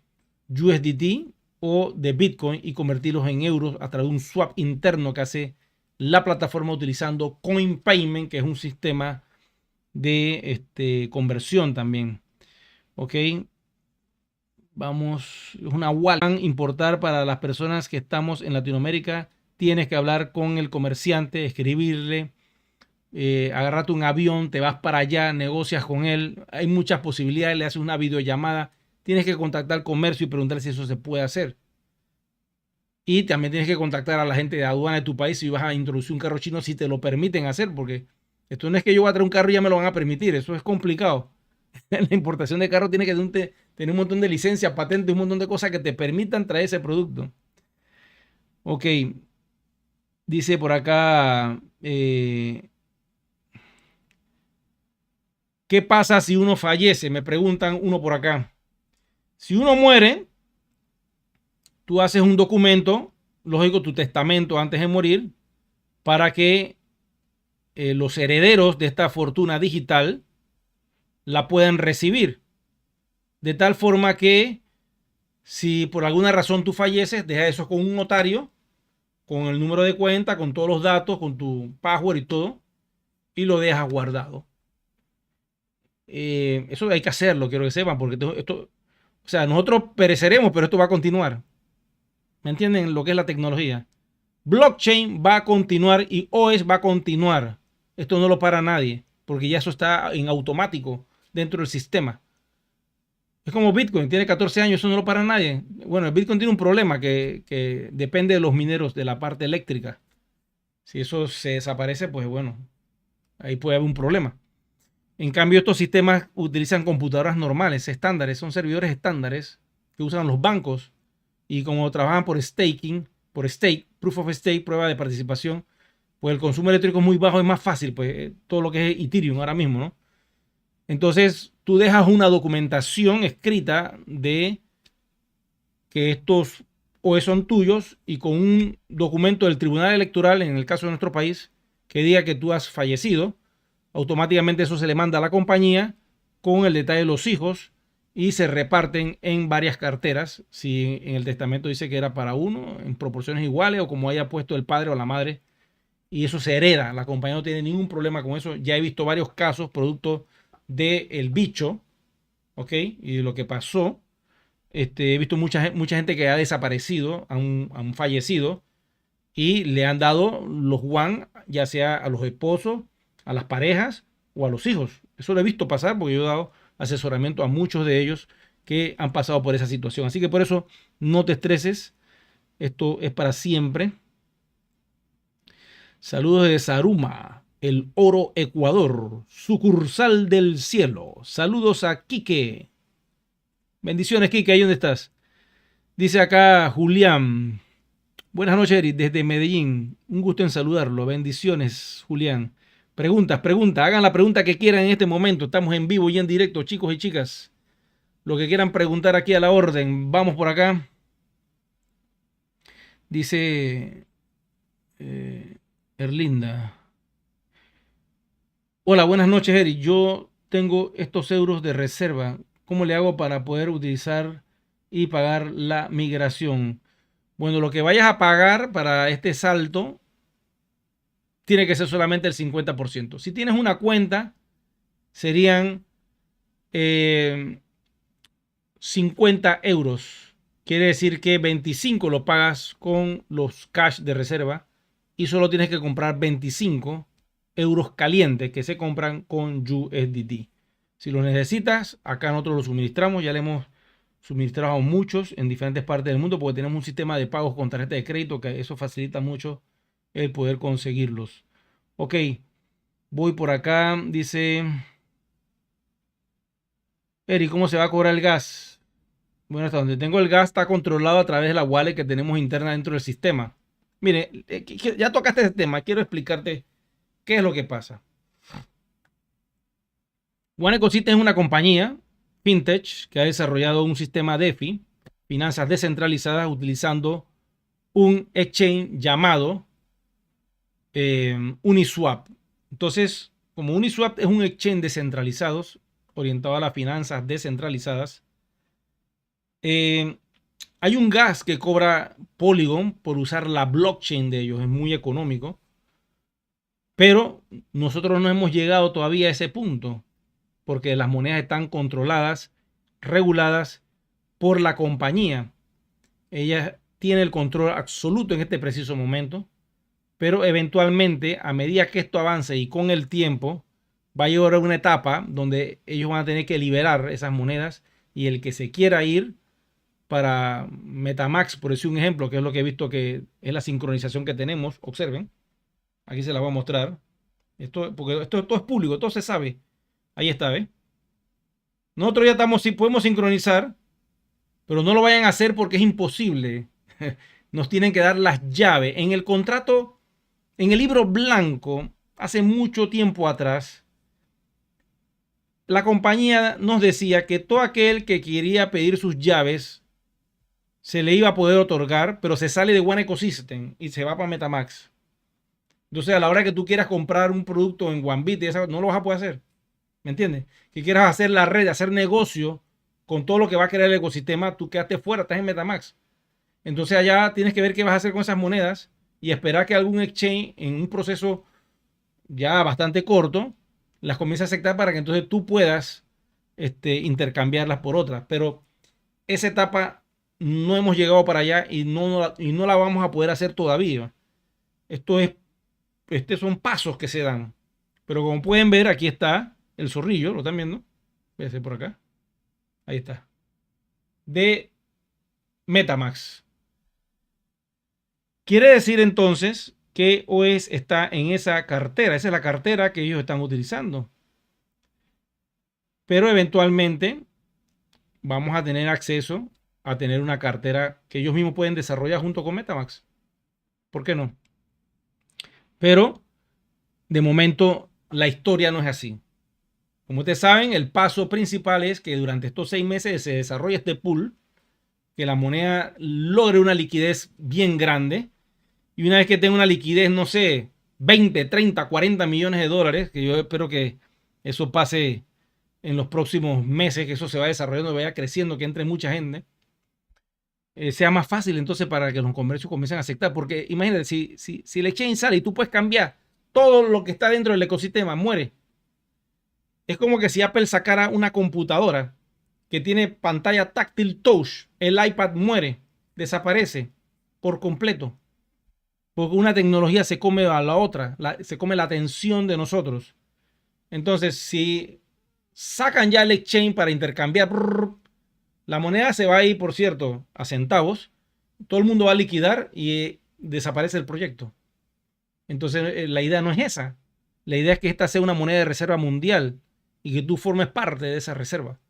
USDT o de Bitcoin y convertirlos en euros a través de un swap interno que hace la plataforma utilizando CoinPayment, que es un sistema de conversión también. Ok. Vamos, es una wallet. Importar para las personas que estamos en Latinoamérica. Tienes que hablar con el comerciante, escribirle, agarrate un avión, te vas para allá, negocias con él. Hay muchas posibilidades, le haces una videollamada. Tienes que contactar al comercio y preguntar si eso se puede hacer. Y también tienes que contactar a la gente de aduana de tu país si vas a introducir un carro chino, si te lo permiten hacer, porque esto no es que yo voy a traer un carro y ya me lo van a permitir, eso es complicado. La importación de carro tiene que tener un montón de licencias, patentes, un montón de cosas que te permitan traer ese producto. Ok, dice por acá, ¿qué pasa si uno fallece? Me preguntan uno por acá. Si uno muere, tú haces un documento, lógico, tu testamento antes de morir, para que los herederos de esta fortuna digital la puedan recibir. De tal forma que si por alguna razón tú falleces, deja eso con un notario, con el número de cuenta, con todos los datos, con tu password y todo, y lo dejas guardado. Eso hay que hacerlo, quiero que sepan, porque o sea, nosotros pereceremos, pero esto va a continuar. ¿Me entienden lo que es la tecnología? Blockchain va a continuar y OS va a continuar. Esto no lo para nadie, porque ya eso está en automático dentro del sistema. Es como Bitcoin, tiene 14 años, eso no lo para nadie. Bueno, el Bitcoin tiene un problema que depende de los mineros, de la parte eléctrica. Si eso se desaparece, pues bueno, ahí puede haber un problema. En cambio, estos sistemas utilizan computadoras normales, estándares, son servidores estándares que usan los bancos y como trabajan por staking, por stake, proof of stake, prueba de participación, pues el consumo eléctrico es muy bajo, es más fácil, pues todo lo que es Ethereum ahora mismo, ¿no? Entonces, tú dejas una documentación escrita de que estos OE son tuyos y con un documento del Tribunal Electoral, en el caso de nuestro país, que diga que tú has fallecido, automáticamente eso se le manda a la compañía con el detalle de los hijos y se reparten en varias carteras. Si en el testamento dice que era para uno, en proporciones iguales o como haya puesto el padre o la madre, y eso se hereda. La compañía no tiene ningún problema con eso. Ya he visto varios casos producto del bicho, ¿ok? Y de lo que pasó. He visto mucha gente que ha desaparecido, han fallecido y le han dado los WAN, ya sea a los esposos, a las parejas o a los hijos. Eso lo he visto pasar porque yo he dado asesoramiento a muchos de ellos que han pasado por esa situación. Así que por eso no te estreses. Esto es para siempre. Saludos de Saruma, el Oro Ecuador, sucursal del cielo. Saludos a Quique. Bendiciones, Quique, ahí donde estás. Dice acá Julián. Buenas noches, Eric, desde Medellín. Un gusto en saludarlo. Bendiciones, Julián. Preguntas. Hagan la pregunta que quieran en este momento. Estamos en vivo y en directo, chicos y chicas. Lo que quieran preguntar aquí a la orden. Vamos por acá. Dice Erlinda. Hola, buenas noches, Eric. Yo tengo estos euros de reserva. ¿Cómo le hago para poder utilizar y pagar la migración? Bueno, lo que vayas a pagar para este salto tiene que ser solamente el 50%. Si tienes una cuenta, serían 50 euros. Quiere decir que 25 lo pagas con los cash de reserva y solo tienes que comprar 25 euros calientes que se compran con USDT. Si lo necesitas, acá nosotros lo suministramos. Ya le hemos suministrado a muchos en diferentes partes del mundo porque tenemos un sistema de pagos con tarjeta de crédito que eso facilita mucho el poder conseguirlos. Ok, voy por acá. Dice Eric, ¿cómo se va a cobrar el gas? Bueno, hasta donde tengo el gas está controlado a través de la wallet que tenemos interna dentro del sistema. Mire, ya tocaste este tema. Quiero explicarte qué es lo que pasa. One Ecosystem es una compañía fintech que ha desarrollado un sistema DeFi, finanzas descentralizadas, utilizando un exchange llamado Uniswap. Entonces, como Uniswap es un exchange descentralizado, orientado a las finanzas descentralizadas, hay un gas que cobra Polygon por usar la blockchain de ellos, es muy económico, pero nosotros no hemos llegado todavía a ese punto, porque las monedas están controladas, reguladas por la compañía. Ella tiene el control absoluto en este preciso momento, pero eventualmente, a medida que esto avance y con el tiempo, va a llegar a una etapa donde ellos van a tener que liberar esas monedas y el que se quiera ir para Metamask, por decir un ejemplo, que es lo que he visto que es la sincronización que tenemos, observen, aquí se la voy a mostrar, porque esto todo es público, todo se sabe, ahí está, ¿ves? Nosotros ya estamos, sí podemos sincronizar, pero no lo vayan a hacer porque es imposible. Nos tienen que dar las llaves. En el contrato, en el libro blanco, hace mucho tiempo atrás, la compañía nos decía que todo aquel que quería pedir sus llaves se le iba a poder otorgar, pero se sale de One Ecosystem y se va para Metamask. Entonces, a la hora que tú quieras comprar un producto en OneBit, no lo vas a poder hacer. ¿Me entiendes? Que quieras hacer la red, hacer negocio con todo lo que va a crear el ecosistema, tú quedaste fuera, estás en Metamask. Entonces allá tienes que ver qué vas a hacer con esas monedas y esperar que algún exchange en un proceso ya bastante corto las comience a aceptar para que entonces tú puedas intercambiarlas por otras. Pero esa etapa no hemos llegado para allá y no la vamos a poder hacer todavía. Estos son pasos que se dan. Pero como pueden ver, aquí está el zorrillo, ¿lo están viendo? Véase por acá. Ahí está. De Metamask. Quiere decir entonces que OS está en esa cartera. Esa es la cartera que ellos están utilizando. Pero eventualmente vamos a tener acceso a tener una cartera que ellos mismos pueden desarrollar junto con Metamask. ¿Por qué no? Pero de momento la historia no es así. Como ustedes saben, el paso principal es que durante estos 6 meses se desarrolle este pool, que la moneda logre una liquidez bien grande. Y una vez que tenga una liquidez, no sé, 20, 30, 40 millones de dólares, que yo espero que eso pase en los próximos meses, que eso se va desarrollando, vaya creciendo, que entre mucha gente, sea más fácil entonces para que los comercios comiencen a aceptar. Porque imagínate, si el exchange sale y tú puedes cambiar todo lo que está dentro del ecosistema, muere. Es como que si Apple sacara una computadora que tiene pantalla táctil touch, el iPad muere, desaparece por completo. Porque una tecnología se come a la otra, se come la atención de nosotros. Entonces, si sacan ya el exchange para intercambiar, la moneda se va a ir, por cierto, a centavos. Todo el mundo va a liquidar y desaparece el proyecto. Entonces, la idea no es esa. La idea es que esta sea una moneda de reserva mundial y que tú formes parte de esa reserva.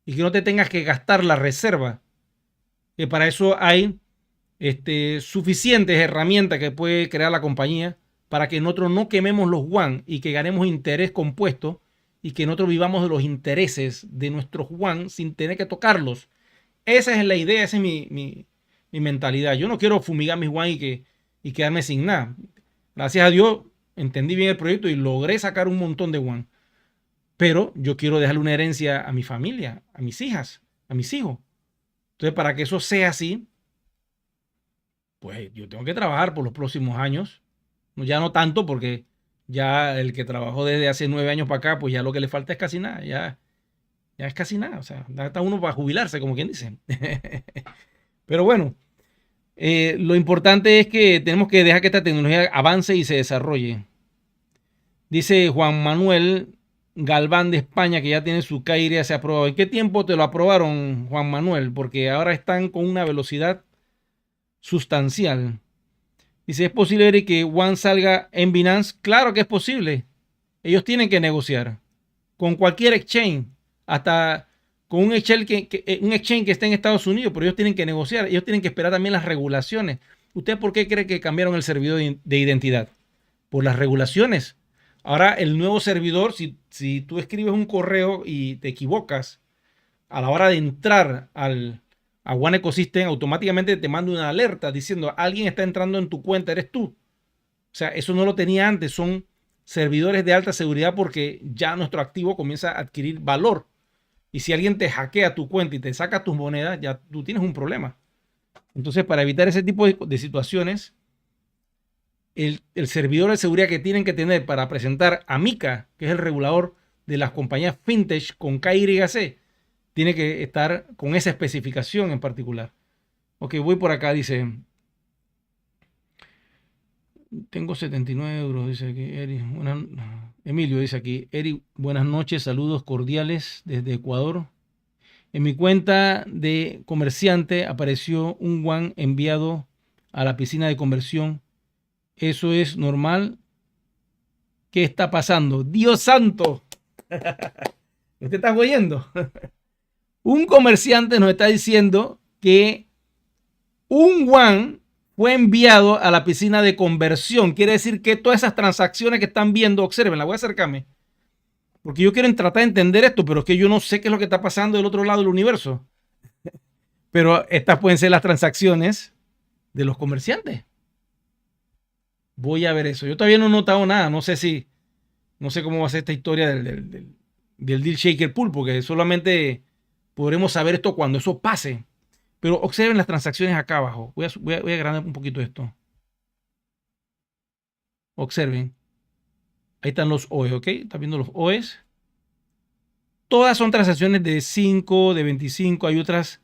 Y que no te tengas que gastar la reserva. Que para eso hay suficientes herramientas que puede crear la compañía para que nosotros no quememos los yuan y que ganemos interés compuesto y que nosotros vivamos de los intereses de nuestros yuan sin tener que tocarlos. Esa es la idea, esa es mi mentalidad. Yo no quiero fumigar mis yuan y quedarme sin nada. Gracias a Dios entendí bien el proyecto y logré sacar un montón de yuan. Pero yo quiero dejarle una herencia a mi familia, a mis hijas, a mis hijos. Entonces, para que eso sea así, pues yo tengo que trabajar por los próximos años. Ya no tanto, porque ya el que trabajó desde hace 9 años para acá, pues ya lo que le falta es casi nada. Ya es casi nada. O sea, está uno para jubilarse, como quien dice. Pero bueno, lo importante es que tenemos que dejar que esta tecnología avance y se desarrolle. Dice Juan Manuel Galván de España, que ya tiene su CAIRE, se aprobado. ¿En qué tiempo te lo aprobaron, Juan Manuel? Porque ahora están con una velocidad sustancial. Dice, ¿es posible que One salga en Binance? Claro que es posible. Ellos tienen que negociar con cualquier exchange, hasta con un exchange un exchange que esté en Estados Unidos, pero ellos tienen que negociar, ellos tienen que esperar también las regulaciones. ¿Usted por qué cree que cambiaron el servidor de identidad? Por las regulaciones. Ahora el nuevo servidor, si tú escribes un correo y te equivocas a la hora de entrar a One Ecosystem, automáticamente te manda una alerta diciendo alguien está entrando en tu cuenta, eres tú. O sea, eso no lo tenía antes, son servidores de alta seguridad porque ya nuestro activo comienza a adquirir valor. Y si alguien te hackea tu cuenta y te saca tus monedas, ya tú tienes un problema. Entonces, para evitar ese tipo de situaciones, el servidor de seguridad que tienen que tener para presentar a MiCA, que es el regulador de las compañías fintech con KYC, tiene que estar con esa especificación en particular. Ok, voy por acá, dice. Tengo 79 euros, dice aquí. Emilio dice aquí. Eri, buenas noches, saludos cordiales desde Ecuador. En mi cuenta de comerciante apareció un yuan enviado a la piscina de conversión. ¿Eso es normal? ¿Qué está pasando? ¡Dios santo! ¿Usted está oyendo? Un comerciante nos está diciendo que un yuan fue enviado a la piscina de conversión. Quiere decir que todas esas transacciones que están viendo, observen, la voy a acercarme. Porque yo quiero tratar de entender esto, pero es que yo no sé qué es lo que está pasando del otro lado del universo. Pero estas pueden ser las transacciones de los comerciantes. Voy a ver eso. Yo todavía no he notado nada. No sé cómo va a ser esta historia del deal shaker pool, porque solamente podremos saber esto cuando eso pase. Pero observen las transacciones acá abajo. Voy a agrandar un poquito esto. Observen. Ahí están los OEs, ¿ok? ¿Están viendo los OEs? Todas son transacciones de 5, de 25. Hay otras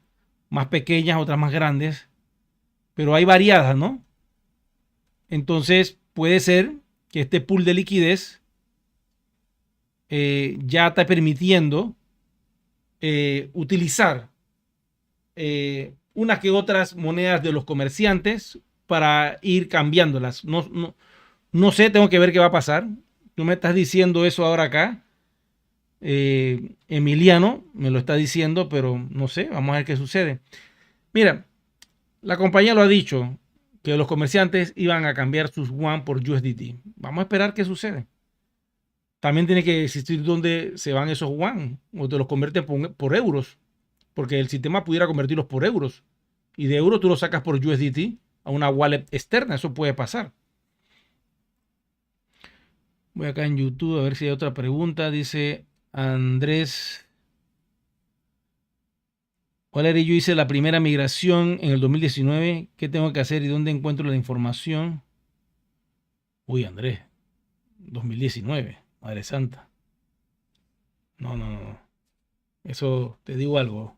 más pequeñas, otras más grandes. Pero hay variadas, ¿no? Entonces puede ser que este pool de liquidez ya está permitiendo utilizar unas que otras monedas de los comerciantes para ir cambiándolas. No sé, tengo que ver qué va a pasar. Tú me estás diciendo eso ahora acá. Emiliano me lo está diciendo, pero no sé, vamos a ver qué sucede. Mira, la compañía lo ha dicho, que los comerciantes iban a cambiar sus yuan por USDT. Vamos a esperar qué sucede. También tiene que existir dónde se van esos yuan o te los convierten por euros, porque el sistema pudiera convertirlos por euros y de euros tú los sacas por USDT a una wallet externa. Eso puede pasar. Voy acá en YouTube a ver si hay otra pregunta. Dice Andrés. Hola, Eri, yo hice la primera migración en el 2019. ¿Qué tengo que hacer y dónde encuentro la información? Uy, Andrés, 2019, Madre Santa. No, no, no. Eso te digo algo.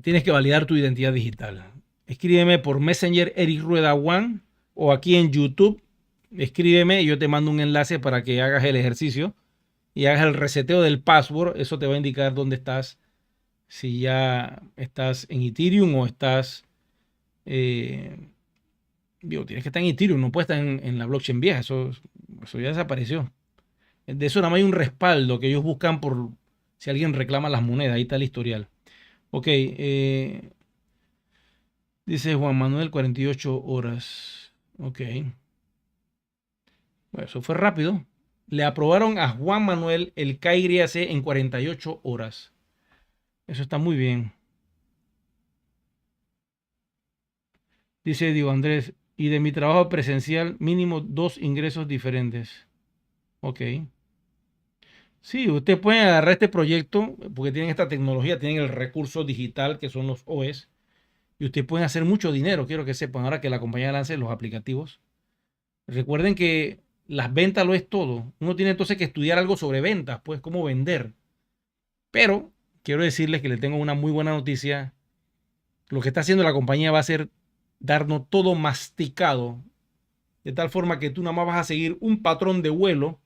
Tienes que validar tu identidad digital. Escríbeme por Messenger Eric Rueda One o aquí en YouTube. Escríbeme y yo te mando un enlace para que hagas el ejercicio y hagas el reseteo del password. Eso te va a indicar dónde estás, si ya estás en Ethereum o estás... digo, tienes que estar en Ethereum, no puedes estar en la blockchain vieja. Eso ya desapareció. De eso nada más hay un respaldo que ellos buscan por si alguien reclama las monedas. Ahí está el historial. Ok, dice Juan Manuel, 48 horas. Ok. Bueno, eso fue rápido. Le aprobaron a Juan Manuel el KYC en 48 horas. Eso está muy bien. Dice Diego Andrés, y de mi trabajo presencial, mínimo 2 ingresos diferentes. Ok. Sí, usted puede agarrar este proyecto porque tienen esta tecnología, tienen el recurso digital que son los OS y usted puede hacer mucho dinero. Quiero que sepan ahora que la compañía lance los aplicativos. Recuerden que las ventas lo es todo. Uno tiene entonces que estudiar algo sobre ventas, pues cómo vender. Pero quiero decirles que le tengo una muy buena noticia. Lo que está haciendo la compañía va a ser darnos todo masticado, de tal forma que tú nada más vas a seguir un patrón de vuelo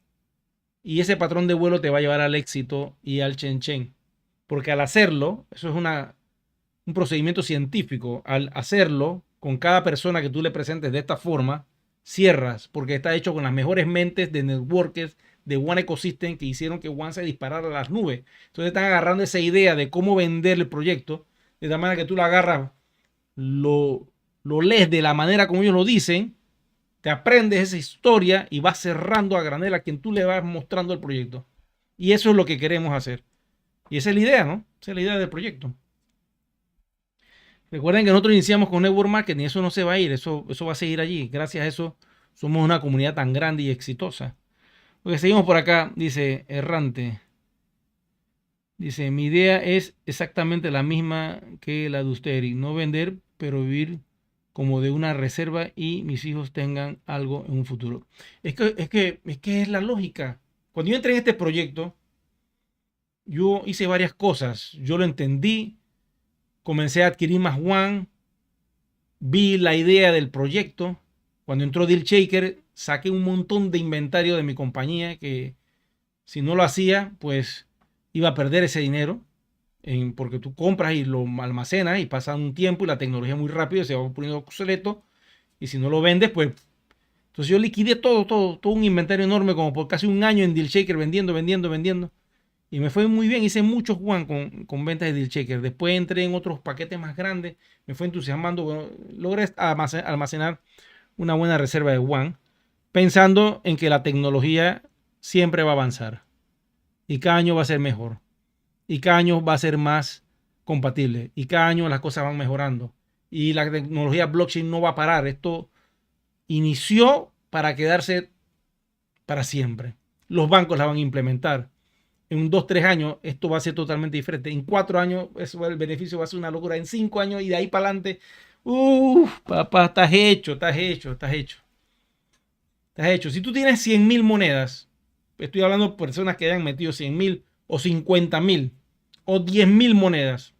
y ese patrón de vuelo te va a llevar al éxito y al chen chen. Porque al hacerlo, eso es un procedimiento científico, al hacerlo con cada persona que tú le presentes de esta forma, cierras, porque está hecho con las mejores mentes de networkers de One Ecosystem que hicieron que One se disparara a las nubes. Entonces están agarrando esa idea de cómo vender el proyecto, de tal manera que tú lo agarras, lo lees de la manera como ellos lo dicen, te aprendes esa historia y vas cerrando a granel a quien tú le vas mostrando el proyecto. Y eso es lo que queremos hacer. Y esa es la idea, ¿no? Esa es la idea del proyecto. Recuerden que nosotros iniciamos con Network Marketing y eso no se va a ir, eso va a seguir allí. Gracias a eso somos una comunidad tan grande y exitosa. Porque seguimos por acá, dice Errante. Dice, mi idea es exactamente la misma que la de usted, Eric. No vender, pero vivir como de una reserva y mis hijos tengan algo en un futuro. Es que es la lógica. Cuando yo entré en este proyecto, yo hice varias cosas. Yo lo entendí, comencé a adquirir más One, vi la idea del proyecto. Cuando entró Deal Shaker, saqué un montón de inventario de mi compañía que si no lo hacía, pues iba a perder ese dinero. Porque tú compras y lo almacenas y pasa un tiempo y la tecnología muy rápido se va poniendo obsoleto. Y si no lo vendes, pues... Entonces yo liquidé todo un inventario enorme como por casi un año en Deal Shaker vendiendo. Y me fue muy bien, hice muchos Juan con ventas de Deal Shaker. Después entré en otros paquetes más grandes, me fue entusiasmando. Bueno, logré almacenar una buena reserva de One, pensando en que la tecnología siempre va a avanzar y cada año va a ser mejor y cada año va a ser más compatible y cada año las cosas van mejorando y la tecnología blockchain no va a parar. Esto inició para quedarse para siempre. Los bancos la van a implementar. En 2, 3 años esto va a ser totalmente diferente. En 4 años eso, el beneficio va a ser una locura. En 5 años y de ahí para adelante, papá, estás hecho. Si tú tienes 100,000 monedas, estoy hablando de personas que hayan metido 100,000 o 50,000 o 10,000 monedas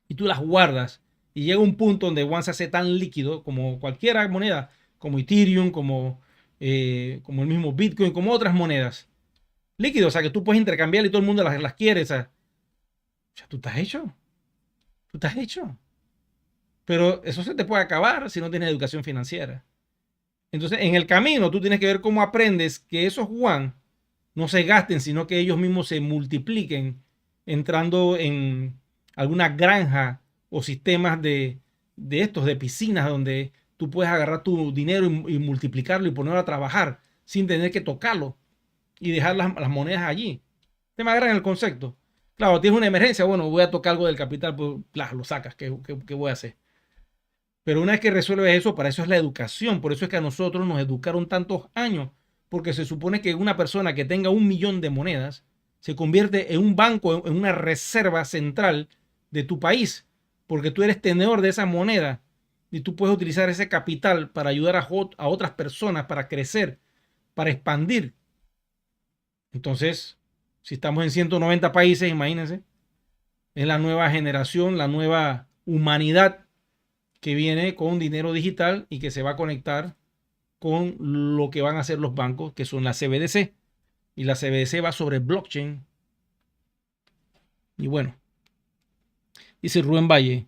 y tú las guardas y llega un punto donde One se hace tan líquido como cualquier moneda, como Ethereum, como el mismo Bitcoin, como otras monedas. Líquido, o sea que tú puedes intercambiar y todo el mundo las quiere. O sea, tú estás hecho. Tú estás hecho. Pero eso se te puede acabar si no tienes educación financiera. Entonces, en el camino, tú tienes que ver cómo aprendes que esos One no se gasten, sino que ellos mismos se multipliquen entrando en alguna granja o sistemas de estos, de piscinas, donde tú puedes agarrar tu dinero y multiplicarlo y ponerlo a trabajar sin tener que tocarlo y dejar las monedas allí. ¿Te me agarran el concepto? Claro, tienes una emergencia, bueno, voy a tocar algo del capital, pues lo sacas, ¿qué voy a hacer? Pero una vez que resuelves eso, para eso es la educación, por eso es que a nosotros nos educaron tantos años, porque se supone que una persona que tenga 1 millón de monedas se convierte en un banco, en una reserva central de tu país, porque tú eres tenedor de esa moneda y tú puedes utilizar ese capital para ayudar a otras personas, para crecer, para expandir. Entonces, si estamos en 190 países, imagínense, es la nueva generación, la nueva humanidad que viene con dinero digital y que se va a conectar con lo que van a hacer los bancos, que son la CBDC. Y la CBDC va sobre blockchain. Y bueno, dice Rubén Valle.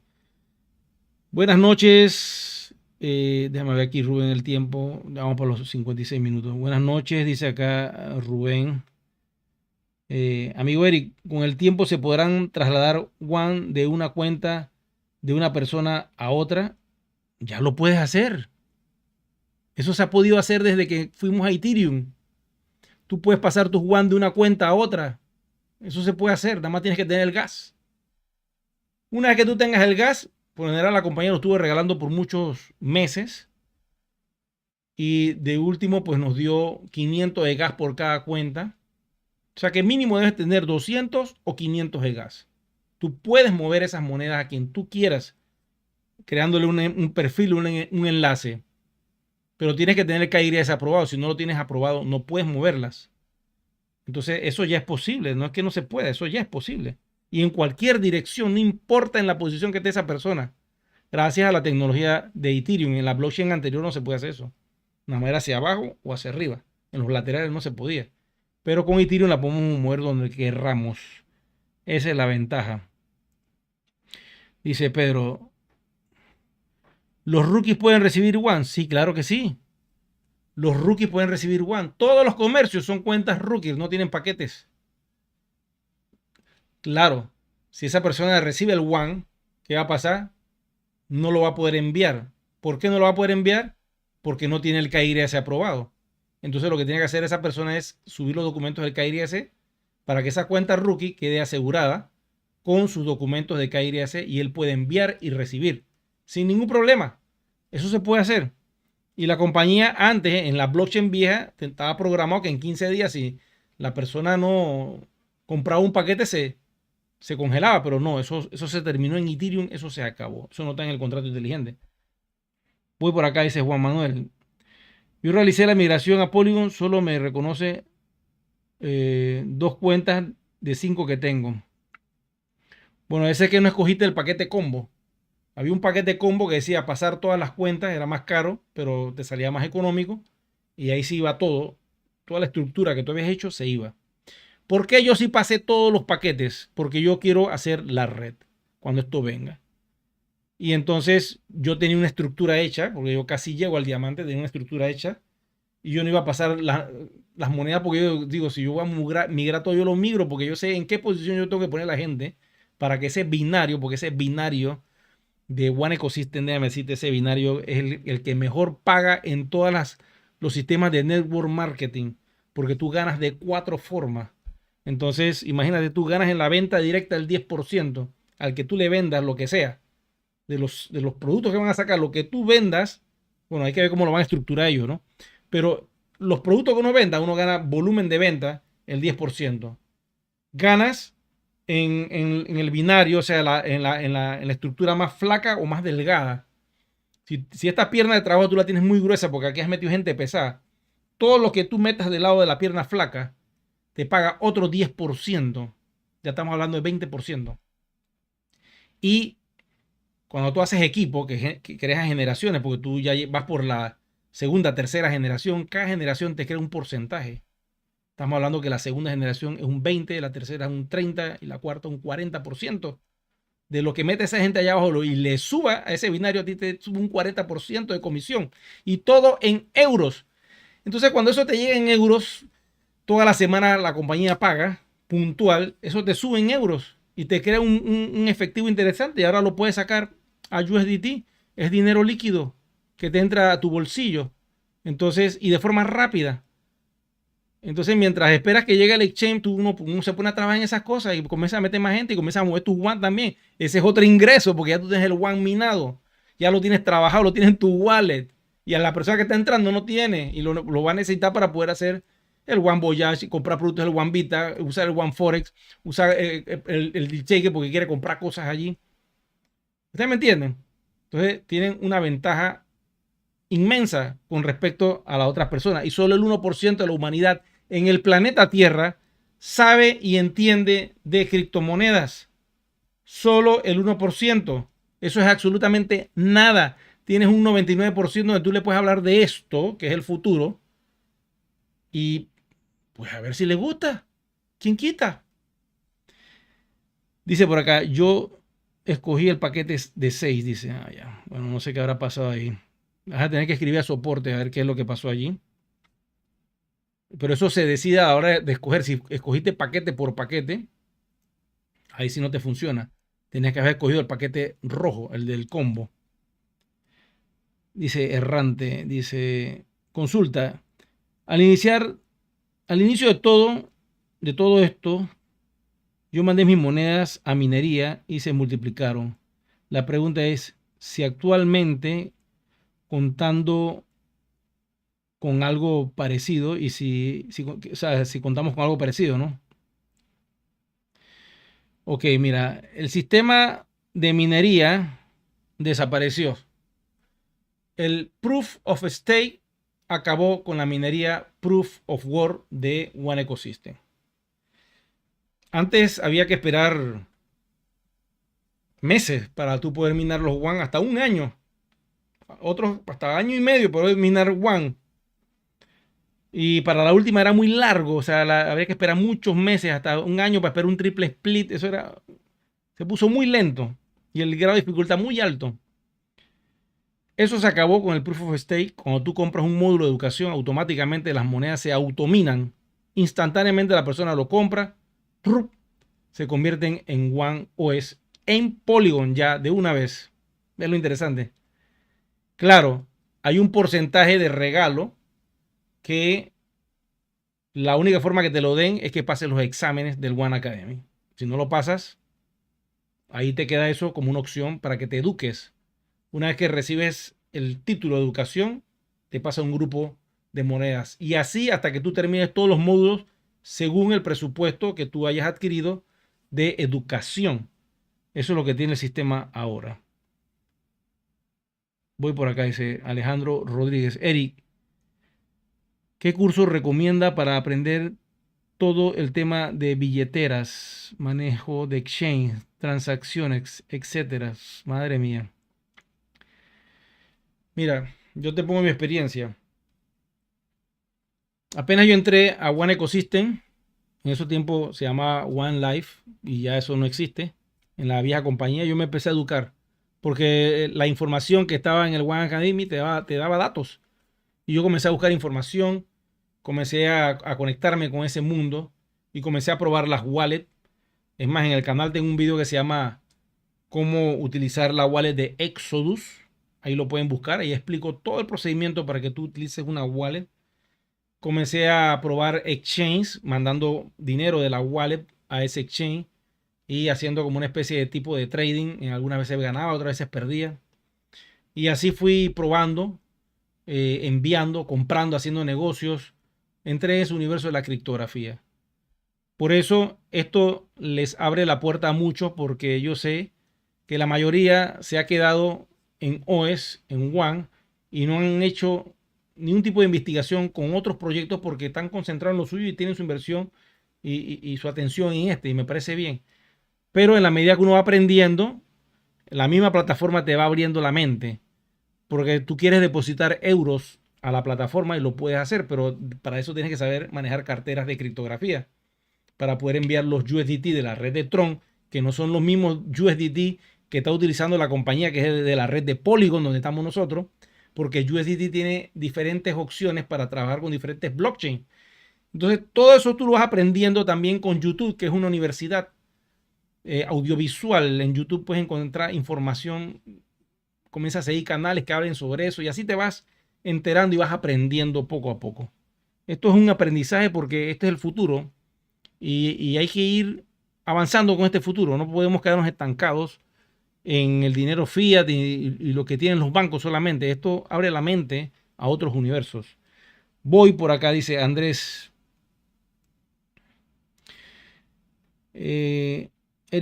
Buenas noches. Déjame ver aquí, Rubén, el tiempo. Vamos por los 56 minutos. Buenas noches, dice acá Rubén. Amigo Eric, con el tiempo se podrán trasladar One de una cuenta de una persona a otra. Ya lo puedes hacer. Eso se ha podido hacer desde que fuimos a Ethereum. Tú puedes pasar tus One de una cuenta a otra. Eso se puede hacer, nada más tienes que tener el gas. Una vez que tú tengas el gas, por general la compañía lo estuvo regalando por muchos meses. Y de último, pues nos dio 500 de gas por cada cuenta. O sea que mínimo debes tener 200 o 500 de gas. Tú puedes mover esas monedas a quien tú quieras, creándole un perfil, un enlace. Pero tienes que tener el KYC aprobado. Si no lo tienes aprobado, no puedes moverlas. Entonces, eso ya es posible. No es que no se pueda, eso ya es posible. Y en cualquier dirección, no importa en la posición que esté esa persona. Gracias a la tecnología de Ethereum. En la blockchain anterior no se puede hacer eso. Nada más era hacia abajo o hacia arriba. En los laterales no se podía. Pero con Ethereum la podemos mover donde querramos. Esa es la ventaja. Dice Pedro, ¿los rookies pueden recibir One? Sí, claro que sí. Los rookies pueden recibir One. Todos los comercios son cuentas rookies, no tienen paquetes. Claro, si esa persona recibe el One, ¿qué va a pasar? No lo va a poder enviar. ¿Por qué no lo va a poder enviar? Porque no tiene el KYC aprobado. Entonces lo que tiene que hacer esa persona es subir los documentos del KYC para que esa cuenta rookie quede asegurada con sus documentos de KYC y él puede enviar y recibir sin ningún problema. Eso se puede hacer. Y la compañía antes, en la blockchain vieja, estaba programado que en 15 días, si la persona no compraba un paquete, se congelaba. Pero no, eso se terminó en Ethereum, eso se acabó. Eso no está en el contrato inteligente. Voy por acá, dice Juan Manuel. Yo realicé la migración a Polygon, solo me reconoce 2 cuentas de 5 que tengo. Bueno, ese que no escogiste el paquete combo. Había un paquete combo que decía pasar todas las cuentas, era más caro, pero te salía más económico. Y ahí se iba todo. Toda la estructura que tú habías hecho se iba. ¿Por qué yo sí pasé todos los paquetes? Porque yo quiero hacer la red cuando esto venga. Y entonces yo tenía una estructura hecha, porque yo casi llego al diamante, tenía una estructura hecha. Y yo no iba a pasar las monedas porque yo digo, si yo voy a migrar todo, yo lo migro porque yo sé en qué posición yo tengo que poner a la gente para que ese binario, porque ese binario de One Ecosystem, déjame decirte, ese binario es el que mejor paga en todos los sistemas de network marketing, porque tú ganas de 4 formas. Entonces, imagínate, tú ganas en la venta directa el 10% al que tú le vendas lo que sea, de los productos que van a sacar, lo que tú vendas, bueno, hay que ver cómo lo van a estructurar ellos, ¿no? Pero los productos que uno venda, uno gana volumen de venta el 10%. Ganas en el binario, o sea, en la estructura más flaca o más delgada. Si esta pierna de trabajo tú la tienes muy gruesa porque aquí has metido gente pesada, todo lo que tú metas del lado de la pierna flaca te paga otro 10%. Ya estamos hablando de 20%. Y cuando tú haces equipo, que creas generaciones, porque tú ya vas por la segunda, tercera generación, cada generación te crea un porcentaje. Estamos hablando que la segunda generación es un 20%, la tercera es un 30% y la cuarta un 40%. De lo que mete esa gente allá abajo y le suba a ese binario, a ti te sube un 40% de comisión. Y todo en euros. Entonces cuando eso te llega en euros, toda la semana la compañía paga, puntual, eso te sube en euros y te crea un efectivo interesante. Y ahora lo puedes sacar a USDT. Es dinero líquido que te entra a tu bolsillo. Entonces, y de forma rápida. Entonces, mientras esperas que llegue el exchange, uno se pone a trabajar en esas cosas y comienza a meter más gente y comienza a mover tu One también. Ese es otro ingreso porque ya tú tienes el One minado. Ya lo tienes trabajado, lo tienes en tu wallet. Y a la persona que está entrando no tiene y lo va a necesitar para poder hacer el One Voyage, comprar productos del One Vita, usar el One Forex, usar el Cheque porque quiere comprar cosas allí. ¿Ustedes me entienden? Entonces tienen una ventaja inmensa con respecto a las otras personas y solo el 1% de la humanidad en el planeta Tierra sabe y entiende de criptomonedas. Solo el 1%. Eso es absolutamente nada. Tienes un 99% donde tú le puedes hablar de esto, que es el futuro, y pues a ver si le gusta. ¿Quién quita? Dice por acá, yo escogí el paquete de 6, dice. Ah, ya. Bueno, no sé qué habrá pasado ahí. Vas a tener que escribir a soporte a ver qué es lo que pasó allí. Pero eso se decide a la hora de escoger. Si escogiste paquete por paquete, ahí sí no te funciona. Tenías que haber escogido el paquete rojo, el del combo. Dice errante, dice consulta. Al inicio de todo esto, yo mandé mis monedas a minería y se multiplicaron. La pregunta es si actualmente, contando con algo parecido, y o sea, si contamos con algo parecido, ¿no? Ok, mira, el sistema de minería desapareció. El Proof of Stake acabó con la minería Proof of Work de One Ecosystem. Antes había que esperar meses para tú poder minar los One, hasta un año. Otros hasta año y medio poder minar One. Y para la última era muy largo, o sea, había que esperar muchos meses, hasta un año para esperar un triple split. Eso se puso muy lento y el grado de dificultad muy alto. Eso se acabó con el Proof of Stake. Cuando tú compras un módulo de educación, automáticamente las monedas se autominan. Instantáneamente la persona lo compra, se convierten en One OS, en Polygon ya de una vez. Es lo interesante. Claro, hay un porcentaje de regalo que la única forma que te lo den es que pases los exámenes del One Academy. Si no lo pasas, ahí te queda eso como una opción para que te eduques. Una vez que recibes el título de educación, te pasa un grupo de monedas. Y así hasta que tú termines todos los módulos según el presupuesto que tú hayas adquirido de educación. Eso es lo que tiene el sistema ahora. Voy por acá, dice Alejandro Rodríguez. Eric, ¿qué curso recomienda para aprender todo el tema de billeteras, manejo de exchange, transacciones, etcétera? Madre mía. Mira, yo te pongo mi experiencia. Apenas yo entré a One Ecosystem, en ese tiempo se llamaba One Life y ya eso no existe. En la vieja compañía yo me empecé a educar porque la información que estaba en el One Academy te daba datos. Y yo comencé a buscar información, comencé a conectarme con ese mundo y comencé a probar las wallets. Es más, en el canal tengo un video que se llama Cómo utilizar la wallet de Exodus. Ahí lo pueden buscar, ahí explico todo el procedimiento para que tú utilices una wallet. Comencé a probar exchange, mandando dinero de la wallet a ese exchange y haciendo como una especie de tipo de trading. En algunas veces ganaba, otras veces perdía. Y así fui probando, enviando, comprando, haciendo negocios. Entré en ese universo de la criptografía. Por eso esto les abre la puerta a muchos, porque yo sé que la mayoría se ha quedado en OS, en One, y no han hecho ningún tipo de investigación con otros proyectos porque están concentrados en lo suyo y tienen su inversión y su atención en este, y me parece bien. Pero en la medida que uno va aprendiendo, la misma plataforma te va abriendo la mente, porque tú quieres depositar euros a la plataforma y lo puedes hacer, pero para eso tienes que saber manejar carteras de criptografía para poder enviar los USDT de la red de Tron, que no son los mismos USDT que está utilizando la compañía que es de la red de Polygon, donde estamos nosotros, porque USDT tiene diferentes opciones para trabajar con diferentes blockchains. Entonces, todo eso tú lo vas aprendiendo también con YouTube, que es una universidad audiovisual. En YouTube puedes encontrar información, comienzas a seguir canales que hablen sobre eso y así te vas enterando y vas aprendiendo poco a poco. Esto es un aprendizaje porque este es el futuro y hay que ir avanzando con este futuro. No podemos quedarnos estancados en el dinero fiat y lo que tienen los bancos solamente. Esto abre la mente a otros universos. Voy por acá, dice Andrés. Eri,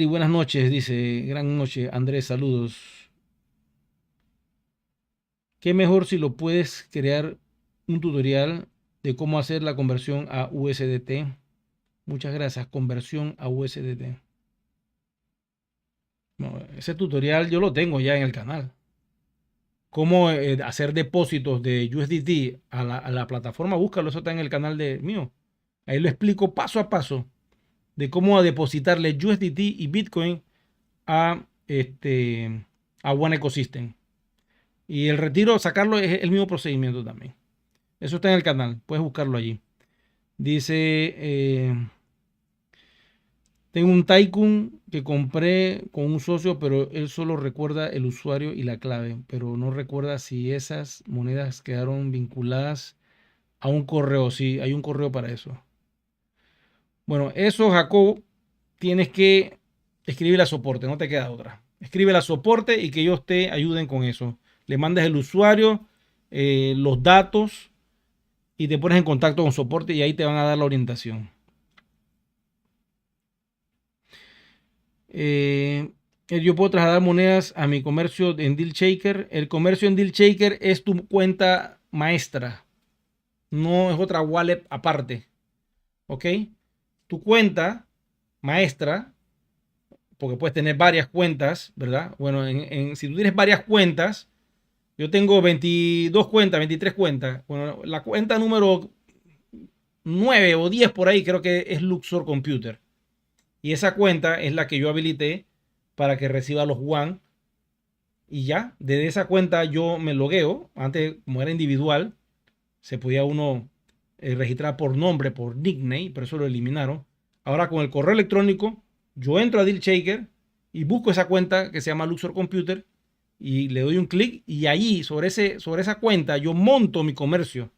buenas noches, dice. Gran noche, Andrés, saludos. Qué mejor si lo puedes crear un tutorial de cómo hacer la conversión a USDT. Muchas gracias, conversión a USDT. No, ese tutorial yo lo tengo ya en el canal. Cómo hacer depósitos de USDT a la plataforma, búscalo, eso está en el canal de mío. Ahí lo explico paso a paso de cómo depositarle USDT y Bitcoin a, a One Ecosystem. Y el retiro, sacarlo es el mismo procedimiento también. Eso está en el canal, puedes buscarlo allí. Dice, tengo un Tycoon que compré con un socio, pero él solo recuerda el usuario y la clave, pero no recuerda si esas monedas quedaron vinculadas a un correo. Sí, hay un correo para eso. Bueno, eso, Jacob, tienes que escribir a soporte, no te queda otra. Escribe a soporte y que ellos te ayuden con eso. Le mandas el usuario, los datos y te pones en contacto con soporte y ahí te van a dar la orientación. Yo puedo trasladar monedas a mi comercio en DealShaker. El comercio en DealShaker es tu cuenta maestra, no es otra wallet aparte. ¿Ok? Tu cuenta maestra, porque puedes tener varias cuentas, ¿verdad? Bueno, si tú tienes varias cuentas, yo tengo 22 cuentas, 23 cuentas. Bueno, la cuenta número 9 o 10 por ahí creo que es Luxor Computer. Y esa cuenta es la que yo habilité para que reciba los WAN. Y ya, desde esa cuenta yo me logueo. Antes, como era individual, se podía uno registrar por nombre, por nickname, pero eso lo eliminaron. Ahora con el correo electrónico, yo entro a DealShaker y busco esa cuenta que se llama Luxor Computer y le doy un clic y allí, sobre esa cuenta, yo monto mi comercio.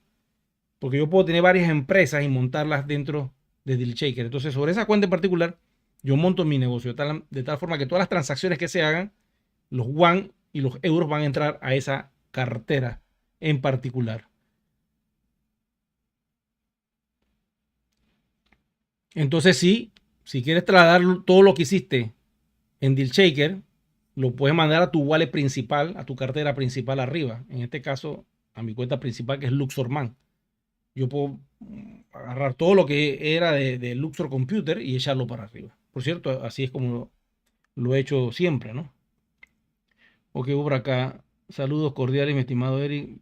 Porque yo puedo tener varias empresas y montarlas dentro de DealShaker. Entonces, sobre esa cuenta en particular, yo monto mi negocio de tal forma que todas las transacciones que se hagan, los WAN y los euros van a entrar a esa cartera en particular. Entonces, sí, si quieres trasladar todo lo que hiciste en DealShaker, lo puedes mandar a tu wallet principal, a tu cartera principal arriba. En este caso, a mi cuenta principal, que es Luxorman. Yo puedo agarrar todo lo que era de Luxor Computer y echarlo para arriba. Por cierto, así es como lo he hecho siempre, ¿no? Ok, voy por acá. Saludos cordiales, mi estimado Eric.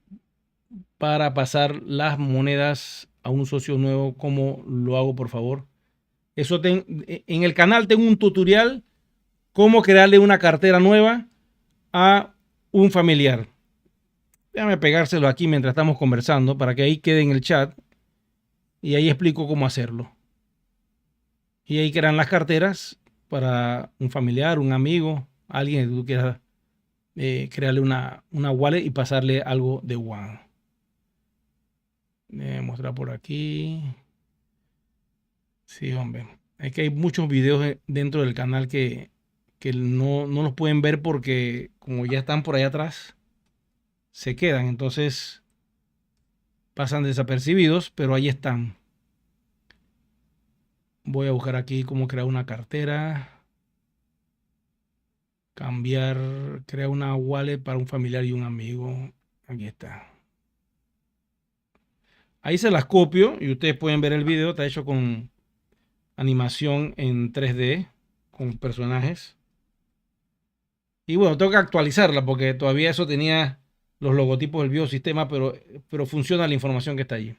Para pasar las monedas a un socio nuevo, ¿cómo lo hago, por favor? En el canal tengo un tutorial cómo crearle una cartera nueva a un familiar. Déjame pegárselo aquí mientras estamos conversando para que ahí quede en el chat y ahí explico cómo hacerlo. Y ahí crean las carteras para un familiar, un amigo, alguien que tú quieras crearle una wallet y pasarle algo de WAN. Voy a mostrar por aquí. Sí, hombre. Es que hay muchos videos dentro del canal que no los pueden ver porque como ya están por allá atrás, se quedan. Entonces pasan desapercibidos, pero ahí están. Voy a buscar aquí cómo crear una cartera. Cambiar, crear una wallet para un familiar y un amigo. Aquí está. Ahí se las copio y ustedes pueden ver el video. Está hecho con animación en 3D, con personajes. Y bueno, tengo que actualizarla porque todavía eso tenía los logotipos del biosistema, pero funciona la información que está allí.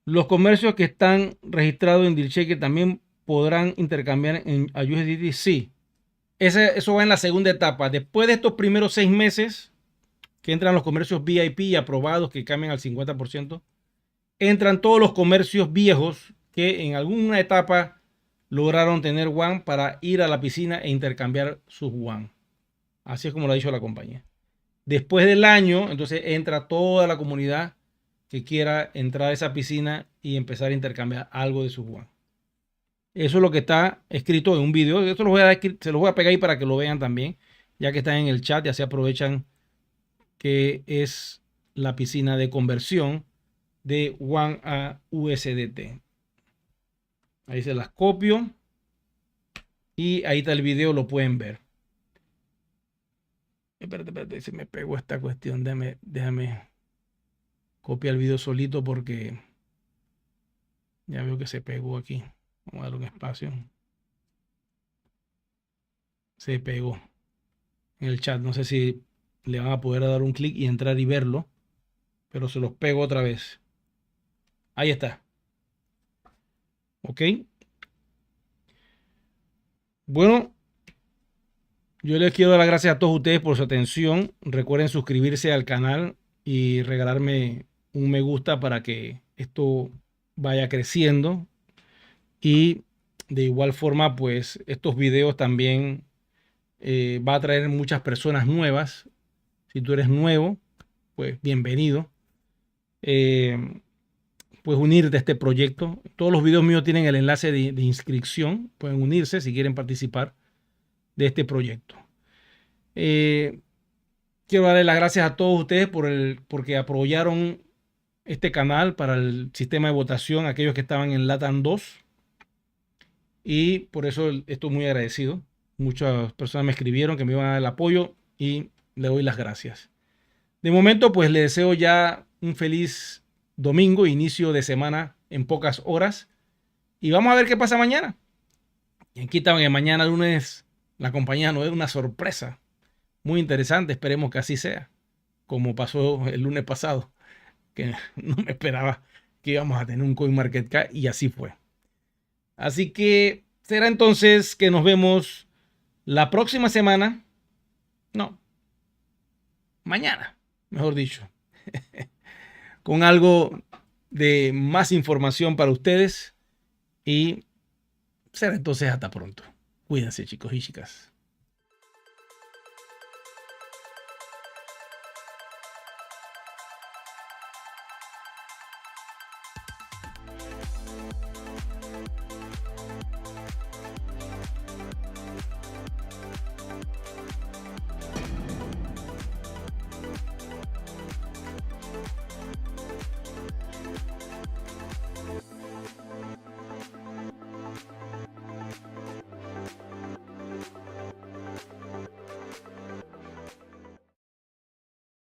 Los comercios que están registrados en DealShaker también podrán intercambiar a USDT. Sí, eso va en la segunda etapa. Después de estos primeros 6 meses que entran los comercios VIP aprobados que cambian al 50%, entran todos los comercios viejos que en alguna etapa lograron tener WAN para ir a la piscina e intercambiar sus WAN. Así es como lo ha dicho la compañía. Después del año, entonces entra toda la comunidad que quiera entrar a esa piscina y empezar a intercambiar algo de su Juan. Eso es lo que está escrito en un video. Esto se los voy a pegar ahí para que lo vean también, ya que están en el chat, ya se aprovechan que es la piscina de conversión de Juan a USDT. Ahí se las copio y ahí está el video, lo pueden ver. Espérate, se me pegó esta cuestión. Déjame copiar el video solito porque ya veo que se pegó aquí. Vamos a darle un espacio. Se pegó en el chat. No sé si le van a poder dar un clic y entrar y verlo, pero se los pego otra vez. Ahí está. Ok. Bueno, yo les quiero dar las gracias a todos ustedes por su atención. Recuerden suscribirse al canal y regalarme un me gusta para que esto vaya creciendo. Y de igual forma, pues estos videos también va a traer muchas personas nuevas. Si tú eres nuevo, pues bienvenido. Puedes unirte a este proyecto. Todos los videos míos tienen el enlace de inscripción. Pueden unirse si quieren participar de este proyecto. Quiero darle las gracias a todos ustedes porque apoyaron este canal para el sistema de votación, aquellos que estaban en LATAM 2. Y por eso estoy muy agradecido. Muchas personas me escribieron que me iban a dar el apoyo y le doy las gracias. De momento, pues le deseo ya un feliz domingo, inicio de semana en pocas horas. Y vamos a ver qué pasa mañana. Y aquí estaban que mañana lunes la compañía nos dé una sorpresa muy interesante. Esperemos que así sea, como pasó el lunes pasado, que no me esperaba que íbamos a tener un CoinMarketCap y así fue. Así que será entonces que nos vemos la próxima semana. No, mañana, mejor dicho. Con algo de más información para ustedes. Y será entonces hasta pronto. Cuídense, chicos y chicas.